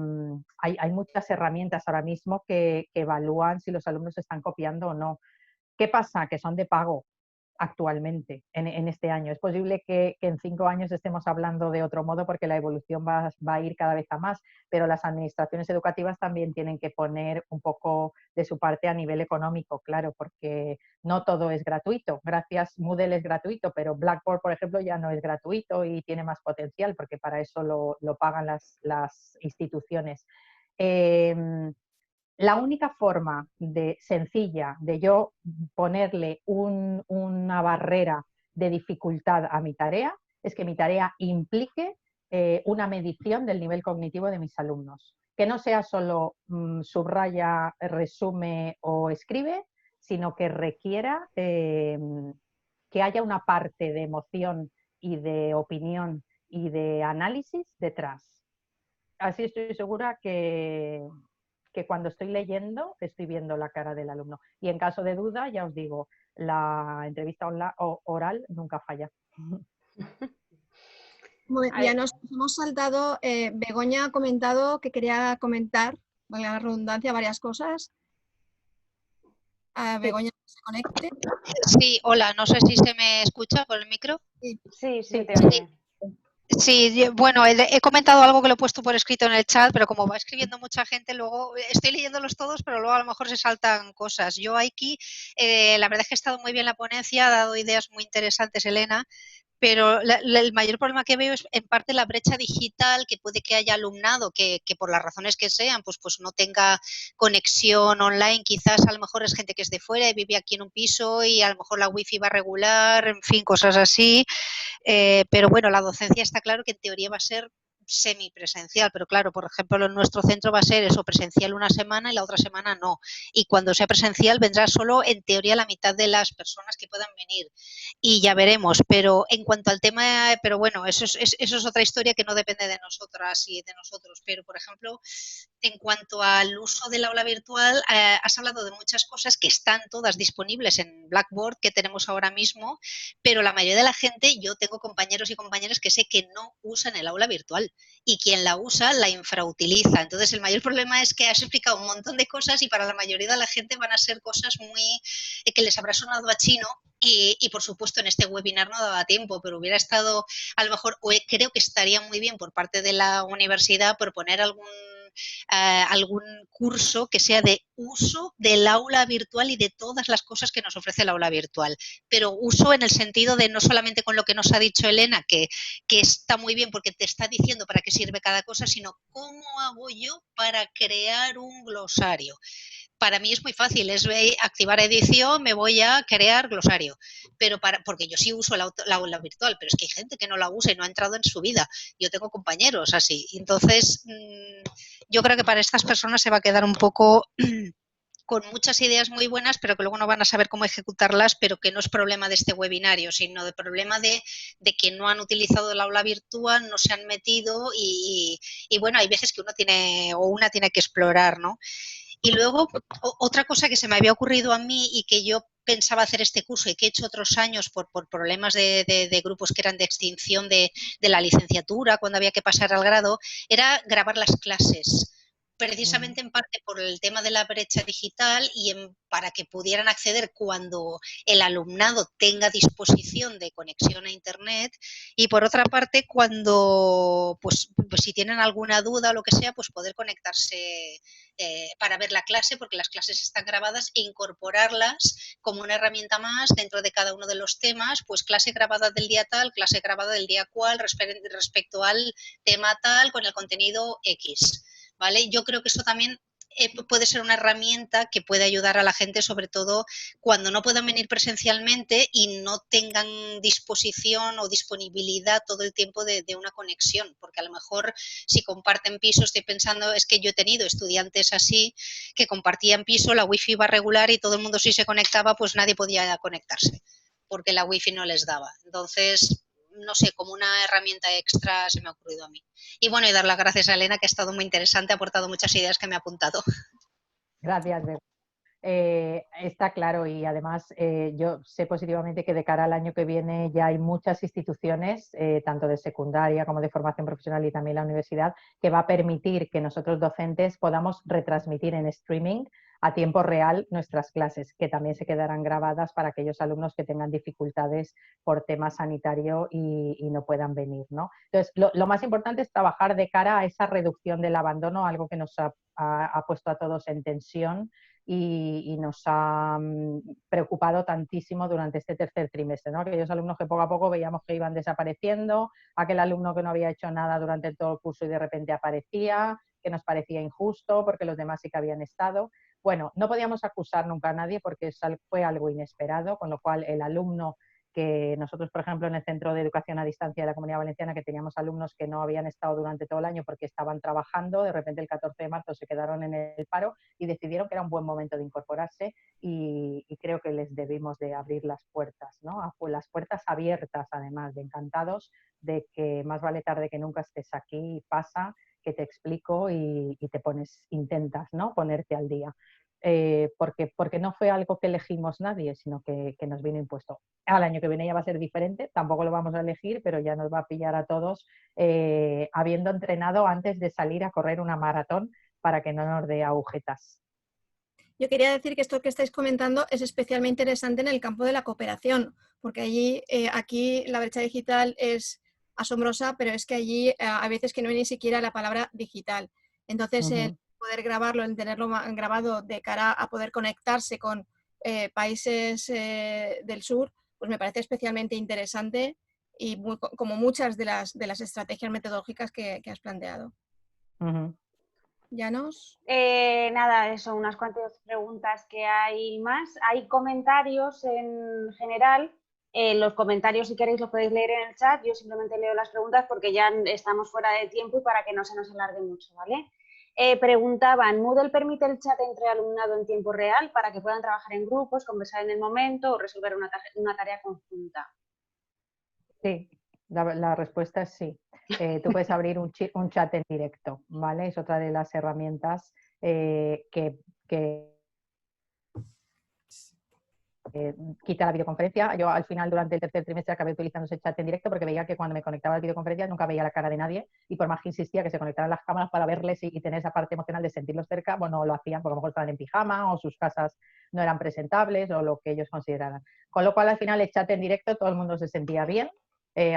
Speaker 3: muchas herramientas ahora mismo que evalúan si los alumnos están copiando o no. ¿Qué pasa? Que son de pago. actualmente, en este año. Es posible que en 5 años estemos hablando de otro modo porque la evolución va a ir cada vez a más, pero las administraciones educativas también tienen que poner un poco de su parte a nivel económico, claro, porque no todo es gratuito. Gracias, Moodle es gratuito, pero Blackboard, por ejemplo, ya no es gratuito y tiene más potencial porque para eso lo pagan las instituciones. La única forma sencilla de yo ponerle una barrera de dificultad a mi tarea es que mi tarea implique una medición del nivel cognitivo de mis alumnos. Que no sea solo subraya, resume o escribe, sino que requiera que haya una parte de emoción y de opinión y de análisis detrás. Así estoy segura que cuando estoy leyendo estoy viendo la cara del alumno. Y en caso de duda, ya os digo, la entrevista oral nunca falla.
Speaker 1: Ya nos hemos saltado, Begoña ha comentado que quería comentar, valga la redundancia, varias cosas. Begoña, que se conecte.
Speaker 4: Sí, hola, no sé si se me escucha por el micro.
Speaker 2: Sí,
Speaker 3: Sí.
Speaker 2: te oye.
Speaker 4: Sí, bueno, he comentado algo que lo he puesto por escrito en el chat, pero como va escribiendo mucha gente, luego estoy leyéndolos todos, pero luego a lo mejor se saltan cosas. Yo aquí, la verdad es que ha estado muy bien la ponencia, ha dado ideas muy interesantes, Elena, pero el mayor problema que veo es en parte la brecha digital, que puede que haya alumnado que por las razones que sean, pues no tenga conexión online, quizás a lo mejor es gente que es de fuera y vive aquí en un piso y a lo mejor la wifi va regular, en fin, cosas así. Pero bueno, la docencia está claro que en teoría va a ser semipresencial, pero claro, por ejemplo, en nuestro centro va a ser eso, presencial una semana y la otra semana no. Y cuando sea presencial vendrá solo, en teoría, la mitad de las personas que puedan venir. Y ya veremos. Pero en cuanto al tema, pero bueno, eso es otra historia que no depende de nosotras y de nosotros. Pero, por ejemplo, en cuanto al uso del aula virtual, has hablado de muchas cosas que están todas disponibles en Blackboard que tenemos ahora mismo, pero la mayoría de la gente, yo tengo compañeros y compañeras que sé que no usan el aula virtual y quien la usa la infrautiliza. Entonces, el mayor problema es que has explicado un montón de cosas y para la mayoría de la gente van a ser cosas muy que les habrá sonado a chino. Y por supuesto en este webinar no daba tiempo, pero hubiera estado a lo mejor, o creo que estaría muy bien por parte de la universidad proponer algún curso que sea de uso del aula virtual y de todas las cosas que nos ofrece el aula virtual. Pero uso en el sentido de no solamente con lo que nos ha dicho Elena, que está muy bien porque te está diciendo para qué sirve cada cosa, sino cómo hago yo para crear un glosario. Para mí es muy fácil, es activar edición, me voy a crear glosario, pero porque yo sí uso la aula virtual, pero es que hay gente que no la usa y no ha entrado en su vida. Yo tengo compañeros así, entonces yo creo que para estas personas se va a quedar un poco con muchas ideas muy buenas, pero que luego no van a saber cómo ejecutarlas, pero que no es problema de este webinario, sino de problema de que no han utilizado el aula virtual, no se han metido y bueno, hay veces que uno tiene o una tiene que explorar, ¿no? Y luego, otra cosa que se me había ocurrido a mí y que yo pensaba hacer este curso y que he hecho otros años por problemas de grupos que eran de extinción de la licenciatura, cuando había que pasar al grado, era grabar las clases. Precisamente en parte por el tema de la brecha digital y para que pudieran acceder cuando el alumnado tenga disposición de conexión a internet y por otra parte cuando pues si tienen alguna duda o lo que sea pues poder conectarse para ver la clase porque las clases están grabadas e incorporarlas como una herramienta más dentro de cada uno de los temas, pues clase grabada del día tal, clase grabada del día cual respecto al tema tal con el contenido X. ¿Vale? Yo creo que eso también puede ser una herramienta que puede ayudar a la gente, sobre todo cuando no puedan venir presencialmente y no tengan disposición o disponibilidad todo el tiempo de una conexión, porque a lo mejor si comparten piso, estoy pensando, es que yo he tenido estudiantes así que compartían piso, la wifi iba regular y todo el mundo si se conectaba, pues nadie podía conectarse, porque la wifi no les daba. Entonces, no sé, como una herramienta extra se me ha ocurrido a mí. Y bueno, y dar las gracias a Elena, que ha estado muy interesante, ha aportado muchas ideas que me ha apuntado.
Speaker 3: Gracias, Bego. Está claro y además yo sé positivamente que de cara al año que viene ya hay muchas instituciones, tanto de secundaria como de formación profesional y también la universidad, que va a permitir que nosotros docentes podamos retransmitir en streaming a tiempo real nuestras clases, que también se quedarán grabadas para aquellos alumnos que tengan dificultades por tema sanitario y no puedan venir, ¿no? Entonces, lo más importante es trabajar de cara a esa reducción del abandono, algo que nos ha puesto a todos en tensión y nos ha preocupado tantísimo durante este tercer trimestre, ¿no? Aquellos alumnos que poco a poco veíamos que iban desapareciendo, aquel alumno que no había hecho nada durante todo el curso y de repente aparecía, que nos parecía injusto porque los demás sí que habían estado. Bueno, no podíamos acusar nunca a nadie porque fue algo inesperado, con lo cual el alumno que nosotros, por ejemplo, en el Centro de Educación a Distancia de la Comunidad Valenciana, que teníamos alumnos que no habían estado durante todo el año porque estaban trabajando, de repente el 14 de marzo se quedaron en el paro y decidieron que era un buen momento de incorporarse y creo que les debimos de abrir las puertas, ¿no? Las puertas abiertas, además, de encantados de que más vale tarde que nunca estés aquí, pasa, que te explico y te intentas, ¿no? Ponerte al día. Porque no fue algo que elegimos nadie, sino que nos vino impuesto. Al año que viene ya va a ser diferente, tampoco lo vamos a elegir, pero ya nos va a pillar a todos habiendo entrenado antes de salir a correr una maratón para que no nos dé agujetas.
Speaker 1: Yo quería decir que esto que estáis comentando es especialmente interesante en el campo de la cooperación, porque aquí la brecha digital es asombrosa, pero es que allí a veces que no hay ni siquiera la palabra digital. Entonces, el poder grabarlo, el tenerlo grabado de cara a poder conectarse con países del sur, pues me parece especialmente interesante y como muchas de las estrategias metodológicas que has planteado. ¿Llanos?
Speaker 2: Nada, eso, unas cuantas preguntas que hay más. Hay comentarios en general. Los comentarios, si queréis, los podéis leer en el chat. Yo simplemente leo las preguntas porque ya estamos fuera de tiempo y para que no se nos alargue mucho, ¿vale? Preguntaban, ¿Moodle permite el chat entre alumnado en tiempo real para que puedan trabajar en grupos, conversar en el momento o resolver una tarea conjunta?
Speaker 3: Sí, la respuesta es sí. Tú puedes abrir un chat en directo, ¿vale? Es otra de las herramientas que quita la videoconferencia. Yo al final, durante el tercer trimestre, acabé utilizando ese chat en directo porque veía que cuando me conectaba a la videoconferencia nunca veía la cara de nadie y por más que insistía que se conectaran las cámaras para verles y tener esa parte emocional de sentirlos cerca, bueno, lo hacían porque a lo mejor estaban en pijama o sus casas no eran presentables o lo que ellos consideraran. Con lo cual, al final, el chat en directo todo el mundo se sentía bien.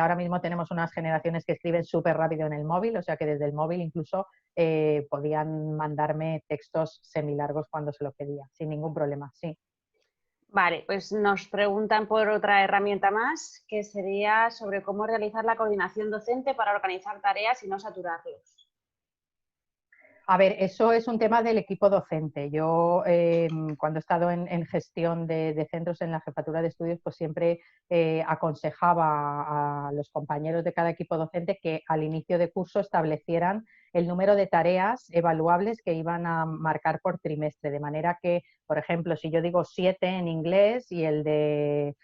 Speaker 3: Ahora mismo tenemos unas generaciones que escriben súper rápido en el móvil, o sea que desde el móvil incluso podían mandarme textos semilargos cuando se lo pedía, sin ningún problema, sí.
Speaker 2: Vale, pues nos preguntan por otra herramienta más, que sería sobre cómo realizar la coordinación docente para organizar tareas y no saturarlos.
Speaker 3: A ver, eso es un tema del equipo docente. Yo, cuando he estado en gestión de centros en la jefatura de estudios, pues siempre aconsejaba a los compañeros de cada equipo docente que al inicio de curso establecieran el número de tareas evaluables que iban a marcar por trimestre. De manera que, por ejemplo, si yo digo 7 en inglés y el de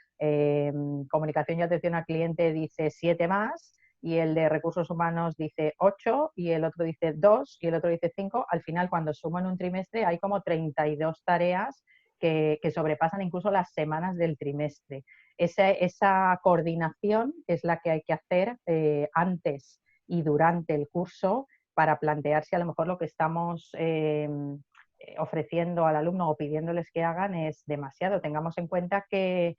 Speaker 3: comunicación y atención al cliente dice 7 más, y el de recursos humanos dice 8 y el otro dice 2 y el otro dice 5, al final cuando sumo en un trimestre hay como 32 tareas que sobrepasan incluso las semanas del trimestre. Esa coordinación es la que hay que hacer antes y durante el curso para plantearse a lo mejor lo que estamos ofreciendo al alumno o pidiéndoles que hagan es demasiado. Tengamos en cuenta que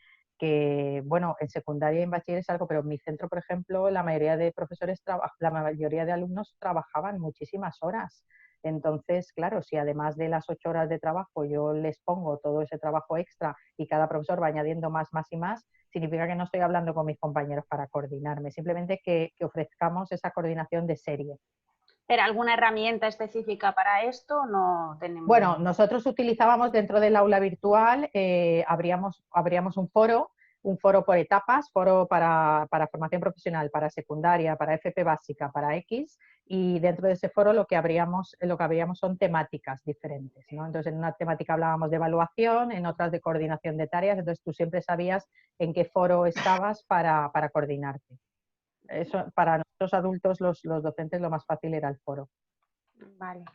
Speaker 3: bueno, en secundaria y en bachiller es algo, pero en mi centro, por ejemplo, la mayoría de profesores, la mayoría de alumnos trabajaban muchísimas horas. Entonces, claro, si además de las 8 horas de trabajo yo les pongo todo ese trabajo extra y cada profesor va añadiendo más y más, significa que no estoy hablando con mis compañeros para coordinarme, simplemente que ofrezcamos esa coordinación de serie.
Speaker 2: ¿Pero alguna herramienta específica para esto? No tenemos.
Speaker 3: Bueno, nosotros utilizábamos dentro del aula virtual, abríamos un foro por etapas, foro para formación profesional, para secundaria, para FP básica, para X, y dentro de ese foro lo que abríamos son temáticas diferentes, ¿no? Entonces, en una temática hablábamos de evaluación, en otras de coordinación de tareas, entonces tú siempre sabías en qué foro estabas para coordinarte. Eso, para nosotros adultos, los docentes, lo más fácil era el foro.
Speaker 2: Vale.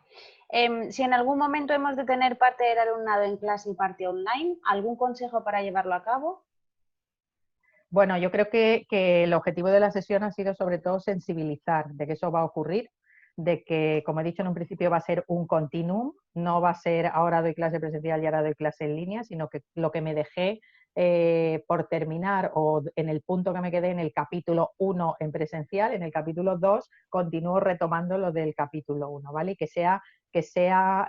Speaker 2: Si en algún momento hemos de tener parte del alumnado en clase y parte online, ¿algún consejo para llevarlo a cabo?
Speaker 3: Bueno, yo creo que el objetivo de la sesión ha sido sobre todo sensibilizar de que eso va a ocurrir. de que, como he dicho en un principio, va a ser un continuum, no va a ser ahora doy clase presencial y ahora doy clase en línea, sino que lo que me dejé por terminar o en el punto que me quedé en el capítulo 1 en presencial, en el capítulo 2 continúo retomando lo del capítulo 1, ¿vale? Y que sea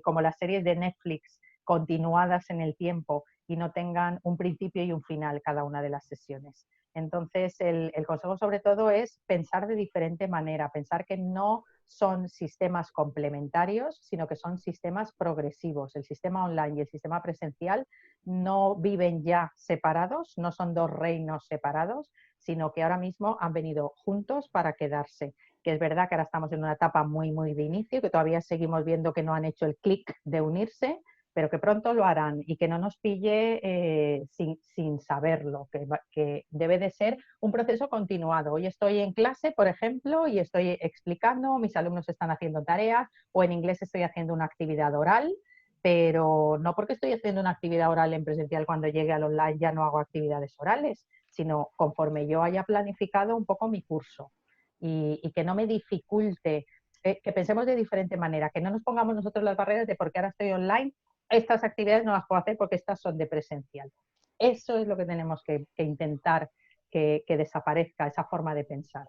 Speaker 3: como las series de Netflix, continuadas en el tiempo y no tengan un principio y un final cada una de las sesiones. Entonces, el consejo sobre todo es pensar de diferente manera, pensar que no son sistemas complementarios, sino que son sistemas progresivos. El sistema online y el sistema presencial no viven ya separados, no son dos reinos separados, sino que ahora mismo han venido juntos para quedarse. Que es verdad que ahora estamos en una etapa muy, muy de inicio, que todavía seguimos viendo que no han hecho el clic de unirse, pero que pronto lo harán y que no nos pille sin saberlo, que debe de ser un proceso continuado. Hoy estoy en clase, por ejemplo, y estoy explicando, mis alumnos están haciendo tareas o en inglés estoy haciendo una actividad oral, pero no porque estoy haciendo una actividad oral en presencial cuando llegue al online ya no hago actividades orales, sino conforme yo haya planificado un poco mi curso y que no me dificulte, que pensemos de diferente manera, que no nos pongamos nosotros las barreras de porque ahora estoy online, estas actividades no las puedo hacer porque estas son de presencial. Eso es lo que tenemos que intentar que desaparezca, esa forma de pensar.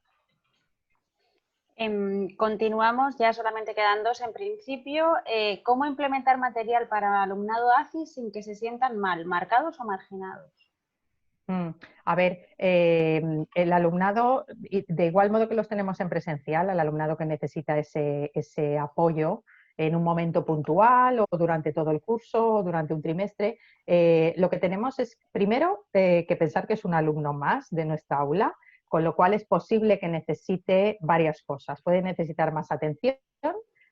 Speaker 2: Continuamos, ya solamente quedan dos en principio. ¿Cómo implementar material para alumnado ACI sin que se sientan mal, marcados o marginados?
Speaker 3: A ver, el alumnado, de igual modo que los tenemos en presencial, al alumnado que necesita ese apoyo en un momento puntual o durante todo el curso o durante un trimestre, lo que tenemos es primero que pensar que es un alumno más de nuestra aula, con lo cual es posible que necesite varias cosas. Puede necesitar más atención,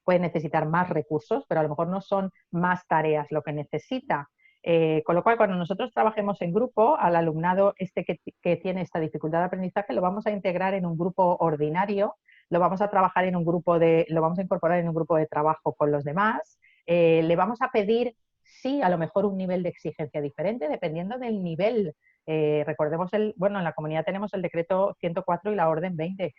Speaker 3: puede necesitar más recursos, pero a lo mejor no son más tareas lo que necesita. Con lo cual, cuando nosotros trabajemos en grupo, al alumnado que tiene esta dificultad de aprendizaje lo vamos a integrar en un grupo ordinario, lo vamos a lo vamos a incorporar en un grupo de trabajo con los demás, le vamos a pedir, sí, a lo mejor un nivel de exigencia diferente, dependiendo del nivel. Recordemos, en la comunidad tenemos el decreto 104 y la orden 20.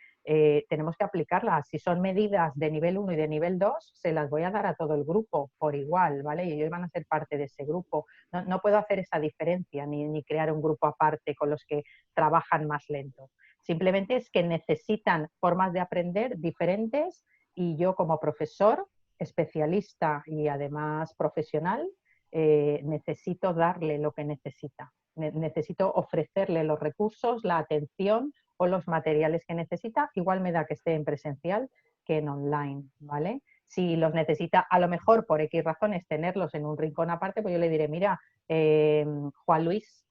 Speaker 3: Tenemos que aplicarlas. Si son medidas de nivel 1 y de nivel 2, se las voy a dar a todo el grupo por igual, ¿vale? Y ellos van a ser parte de ese grupo. No puedo hacer esa diferencia ni crear un grupo aparte con los que trabajan más lento. Simplemente es que necesitan formas de aprender diferentes y yo como profesor, especialista y además profesional, necesito darle lo que necesita. Necesito ofrecerle los recursos, la atención o los materiales que necesita. Igual me da que esté en presencial que en online, ¿vale? Si los necesita, a lo mejor por X razones, tenerlos en un rincón aparte, pues yo le diré, mira, Juan Luis,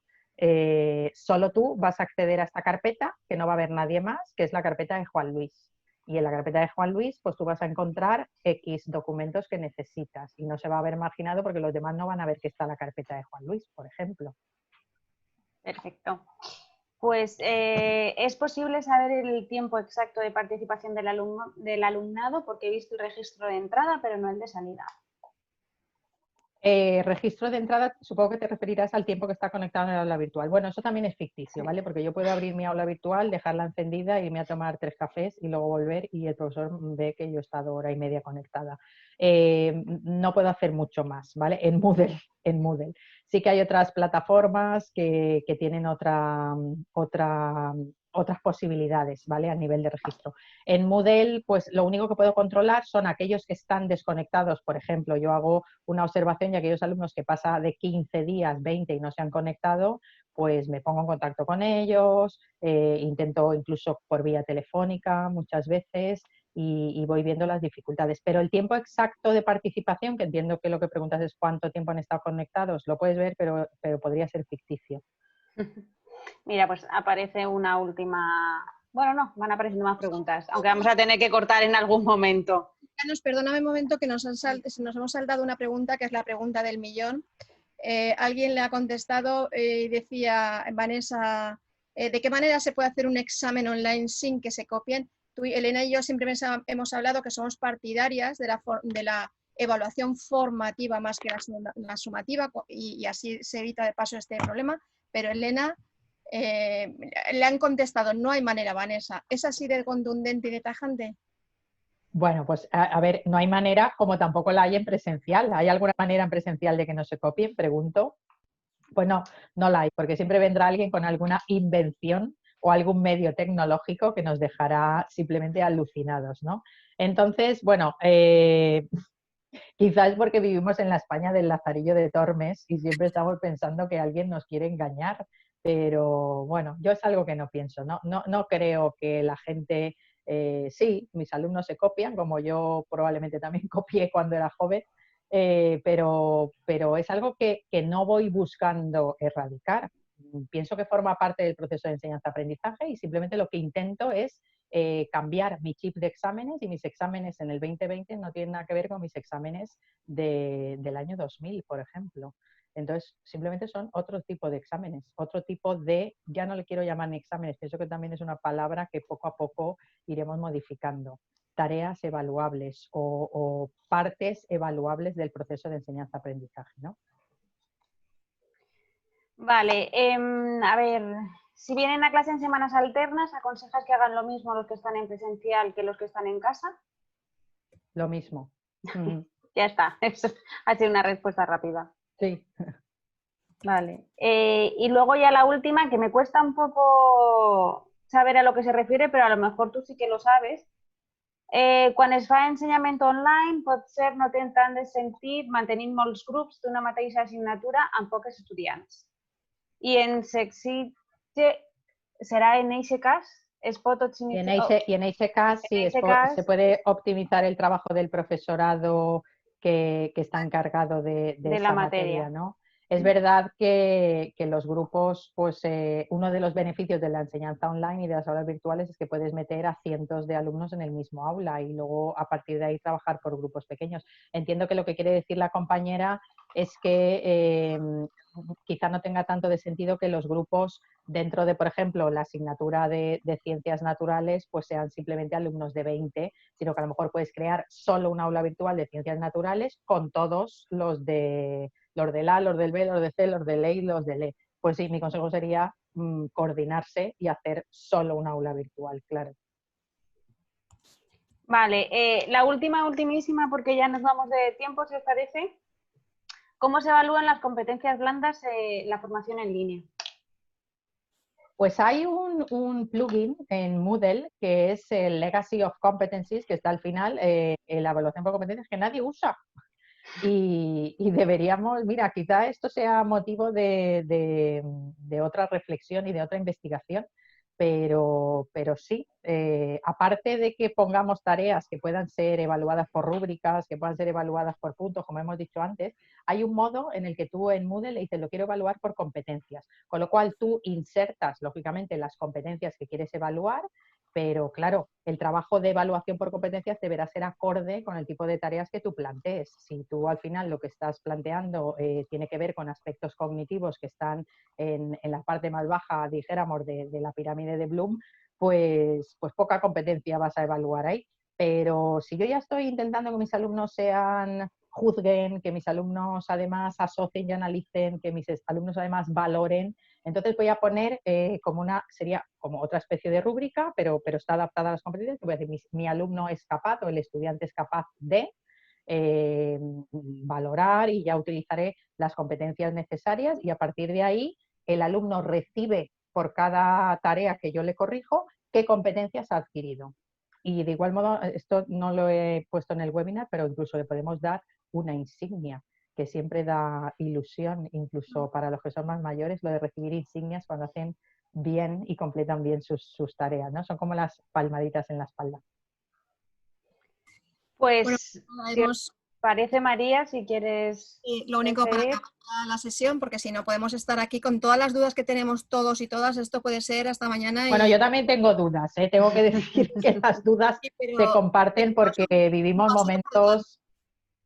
Speaker 3: solo tú vas a acceder a esta carpeta, que no va a haber nadie más, que es la carpeta de Juan Luis. Y en la carpeta de Juan Luis, pues tú vas a encontrar X documentos que necesitas y no se va a ver marginado porque los demás no van a ver que está la carpeta de Juan Luis, por ejemplo.
Speaker 2: Perfecto. Pues es posible saber el tiempo exacto de participación del alumnado porque he visto el registro de entrada, pero no el de salida.
Speaker 3: Registro de entrada, supongo que te referirás al tiempo que está conectado en el aula virtual. Bueno, eso también es ficticio,
Speaker 2: Sí.
Speaker 3: ¿vale? Porque yo puedo abrir mi aula virtual, dejarla encendida, irme a tomar 3 cafés y luego volver y el profesor ve que yo he estado hora y media conectada. No puedo hacer mucho más, ¿vale? En Moodle. Sí que hay otras plataformas que tienen otras posibilidades, ¿vale? A nivel de registro. En Moodle, pues lo único que puedo controlar son aquellos que están desconectados. Por ejemplo, yo hago una observación y aquellos alumnos que pasa de 15 días, 20 y no se han conectado, pues me pongo en contacto con ellos, intento incluso por vía telefónica muchas veces y voy viendo las dificultades. Pero el tiempo exacto de participación, que entiendo que lo que preguntas es cuánto tiempo han estado conectados, lo puedes ver, pero podría ser ficticio.
Speaker 2: Mira, pues aparece una última... Bueno, no, van apareciendo más preguntas, aunque vamos a tener que cortar en algún momento.
Speaker 1: Perdóname un momento que nos hemos saltado una pregunta, que es la pregunta del millón. Alguien le ha contestado y decía, Vanessa, ¿de qué manera se puede hacer un examen online sin que se copien? Tú, Elena y yo siempre hemos hablado que somos partidarias de la evaluación formativa más que la sumativa y así se evita de paso este problema, pero Elena... le han contestado, no hay manera, Vanessa. ¿Es así de contundente y de tajante?
Speaker 3: Bueno, pues a ver, no hay manera, como tampoco la hay en presencial. ¿Hay alguna manera en presencial de que no se copien? Pregunto. Pues no, no la hay, porque siempre vendrá alguien con alguna invención o algún medio tecnológico que nos dejará simplemente alucinados, ¿no? Entonces, bueno, quizás porque vivimos en la España del Lazarillo de Tormes y siempre estamos pensando que alguien nos quiere engañar, pero bueno, yo es algo que no pienso, no creo que la gente, sí, mis alumnos se copian, como yo probablemente también copié cuando era joven, pero es algo que no voy buscando erradicar. Pienso que forma parte del proceso de enseñanza-aprendizaje y simplemente lo que intento es cambiar mi chip de exámenes, y mis exámenes en el 2020 no tienen nada que ver con mis exámenes del año 2000, por ejemplo. Entonces, simplemente son otro tipo de exámenes, otro tipo de, ya no le quiero llamar ni exámenes, pienso que también es una palabra que poco a poco iremos modificando. Tareas evaluables o partes evaluables del proceso de enseñanza-aprendizaje, ¿no?
Speaker 2: Vale, a ver, si vienen a clase en semanas alternas, ¿aconsejas que hagan lo mismo los que están en presencial que los que están en casa?
Speaker 3: Lo mismo.
Speaker 2: Ya está, eso ha sido una respuesta rápida.
Speaker 3: Sí.
Speaker 2: Vale. Y luego ya la última, que me cuesta un poco saber a lo que se refiere, pero a lo mejor tú sí que lo sabes. Quan es fa ensenyament online, potser no té tant de sentit mantenir molts grups d'una mateixa assignatura amb pocs estudiants. I en s'exige, serà en aquest cas, es pot optimitzar...
Speaker 3: Y en ese caso, sí, se puede optimizar el trabajo del profesorado que está encargado de esa materia, ¿no? Es verdad que los grupos, pues uno de los beneficios de la enseñanza online y de las aulas virtuales es que puedes meter a cientos de alumnos en el mismo aula y luego a partir de ahí trabajar por grupos pequeños. Entiendo que lo que quiere decir la compañera es que quizá no tenga tanto de sentido que los grupos dentro de, por ejemplo, la asignatura de ciencias naturales, pues sean simplemente alumnos de 20, sino que a lo mejor puedes crear solo un aula virtual de ciencias naturales con todos los del A, los del B, los de C, los del E y los del E. Pues sí, mi consejo sería coordinarse y hacer solo un aula virtual, claro.
Speaker 2: Vale, la ultimísima, porque ya nos vamos de tiempo, si os parece. ¿Cómo se evalúan las competencias blandas en la formación en línea?
Speaker 3: Pues hay un plugin en Moodle que es el Legacy of Competencies, que está al final, la evaluación por competencias, que nadie usa. Y deberíamos, mira, quizá esto sea motivo de otra reflexión y de otra investigación, pero sí, aparte de que pongamos tareas que puedan ser evaluadas por rúbricas, que puedan ser evaluadas por puntos, como hemos dicho antes, hay un modo en el que tú en Moodle le dices, lo quiero evaluar por competencias, con lo cual tú insertas, lógicamente, las competencias que quieres evaluar, pero claro, el trabajo de evaluación por competencias deberá ser acorde con el tipo de tareas que tú plantees. Si tú al final lo que estás planteando tiene que ver con aspectos cognitivos que están en la parte más baja, dijéramos, de la pirámide de Bloom, pues poca competencia vas a evaluar ahí. Pero si yo ya estoy intentando que mis alumnos juzguen, que mis alumnos además asocien y analicen, que mis alumnos además valoren, entonces voy a poner sería como otra especie de rúbrica, pero está adaptada a las competencias. Voy a decir, mi alumno es capaz o el estudiante es capaz de valorar, y ya utilizaré las competencias necesarias, y a partir de ahí el alumno recibe por cada tarea que yo le corrijo qué competencias ha adquirido. Y de igual modo, esto no lo he puesto en el webinar, pero incluso le podemos dar una insignia, que siempre da ilusión, incluso para los que son más mayores, lo de recibir insignias cuando hacen bien y completan bien sus tareas, ¿no? Son como las palmaditas en la espalda.
Speaker 2: Pues,
Speaker 1: bueno,
Speaker 2: si os parece, María, si quieres...
Speaker 1: lo único para acabar la sesión, porque si no podemos estar aquí con todas las dudas que tenemos todos y todas, esto puede ser hasta mañana.
Speaker 3: Bueno, yo también tengo dudas, tengo que decir que las dudas se comparten porque vivimos momentos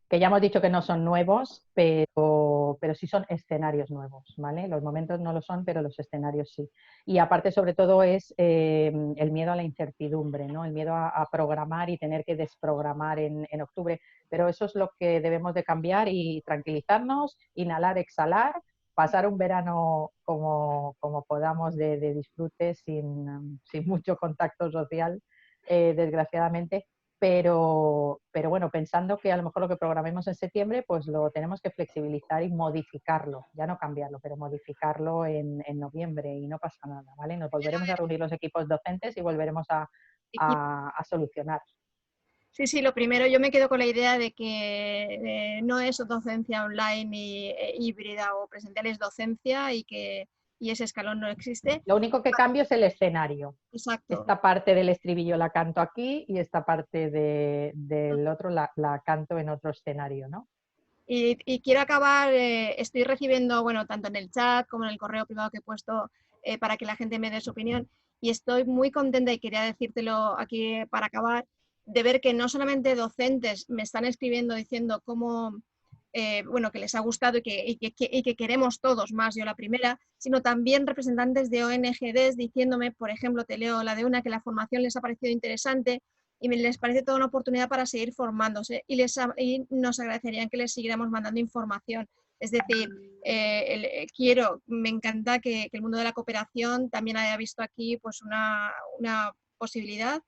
Speaker 3: que ya hemos dicho que no son nuevos, pero sí son escenarios nuevos, ¿vale? Los momentos no lo son, pero los escenarios sí. Y aparte, sobre todo, es el miedo a la incertidumbre, ¿no? El miedo a programar y tener que desprogramar en octubre. Pero eso es lo que debemos de cambiar y tranquilizarnos, inhalar, exhalar, pasar un verano como podamos de disfrute, sin mucho contacto social, desgraciadamente. pero bueno, pensando que a lo mejor lo que programemos en septiembre, pues lo tenemos que flexibilizar y modificarlo, ya no cambiarlo, pero modificarlo en noviembre y no pasa nada, ¿vale? Nos volveremos a reunir los equipos docentes y volveremos a solucionar.
Speaker 1: Sí, sí, lo primero, yo me quedo con la idea de que no es docencia online y híbrida o presencial, es docencia y ese escalón no existe.
Speaker 3: Lo único que cambio es el escenario.
Speaker 1: Exacto.
Speaker 3: Esta parte del estribillo la canto aquí y esta parte del otro la canto en otro escenario, ¿no?
Speaker 1: Y quiero acabar, estoy recibiendo, bueno, tanto en el chat como en el correo privado que he puesto para que la gente me dé su opinión, y estoy muy contenta, y quería decírtelo aquí para acabar, de ver que no solamente docentes me están escribiendo diciendo cómo, bueno, que les ha gustado y que queremos todos más, yo la primera, sino también representantes de ONGs diciéndome, por ejemplo, te leo la de una, que la formación les ha parecido interesante y les parece toda una oportunidad para seguir formándose y nos agradecerían que les siguiéramos mandando información. Es decir, me encanta que el mundo de la cooperación también haya visto aquí pues una posibilidad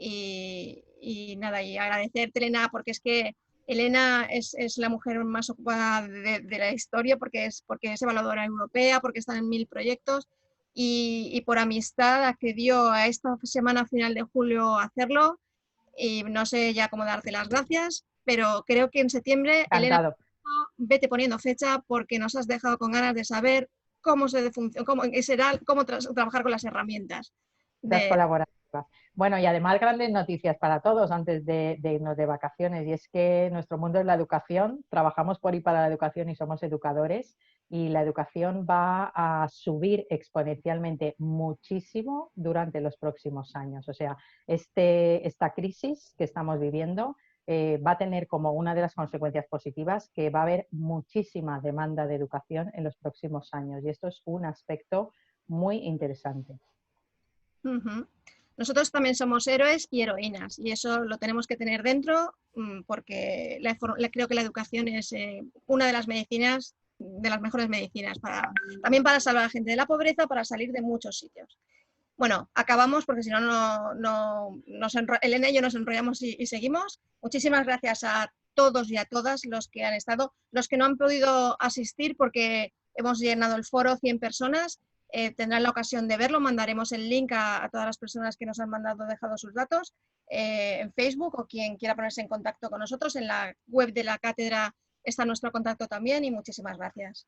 Speaker 1: y nada, y agradecerte, Elena, porque es que Elena es la mujer más ocupada de la historia porque es evaluadora europea, porque está en 1000 proyectos y por amistad accedió a esta semana final de julio a hacerlo. Y no sé ya cómo darte las gracias, pero creo que en septiembre, Elena,
Speaker 3: Encantado.
Speaker 1: vete poniendo fecha porque nos has dejado con ganas de saber cómo cómo trabajar con las herramientas.
Speaker 3: Las colaborativas. Bueno, y además grandes noticias para todos antes de irnos de vacaciones, y es que nuestro mundo es la educación, trabajamos por y para la educación y somos educadores, y la educación va a subir exponencialmente muchísimo durante los próximos años. O sea, esta crisis que estamos viviendo va a tener como una de las consecuencias positivas que va a haber muchísima demanda de educación en los próximos años, y esto es un aspecto muy interesante.
Speaker 1: Nosotros también somos héroes y heroínas y eso lo tenemos que tener dentro porque creo que la educación es una de las medicinas, de las mejores medicinas, también para salvar a la gente de la pobreza, para salir de muchos sitios. Bueno, acabamos porque si no, Elena y yo nos enrollamos y seguimos. Muchísimas gracias a todos y a todas los que han estado, los que no han podido asistir porque hemos llenado el foro 100 personas. Tendrán la ocasión de verlo, mandaremos el link a todas las personas que nos han dejado sus datos en Facebook o quien quiera ponerse en contacto con nosotros. En la web de la cátedra está nuestro contacto también y muchísimas gracias.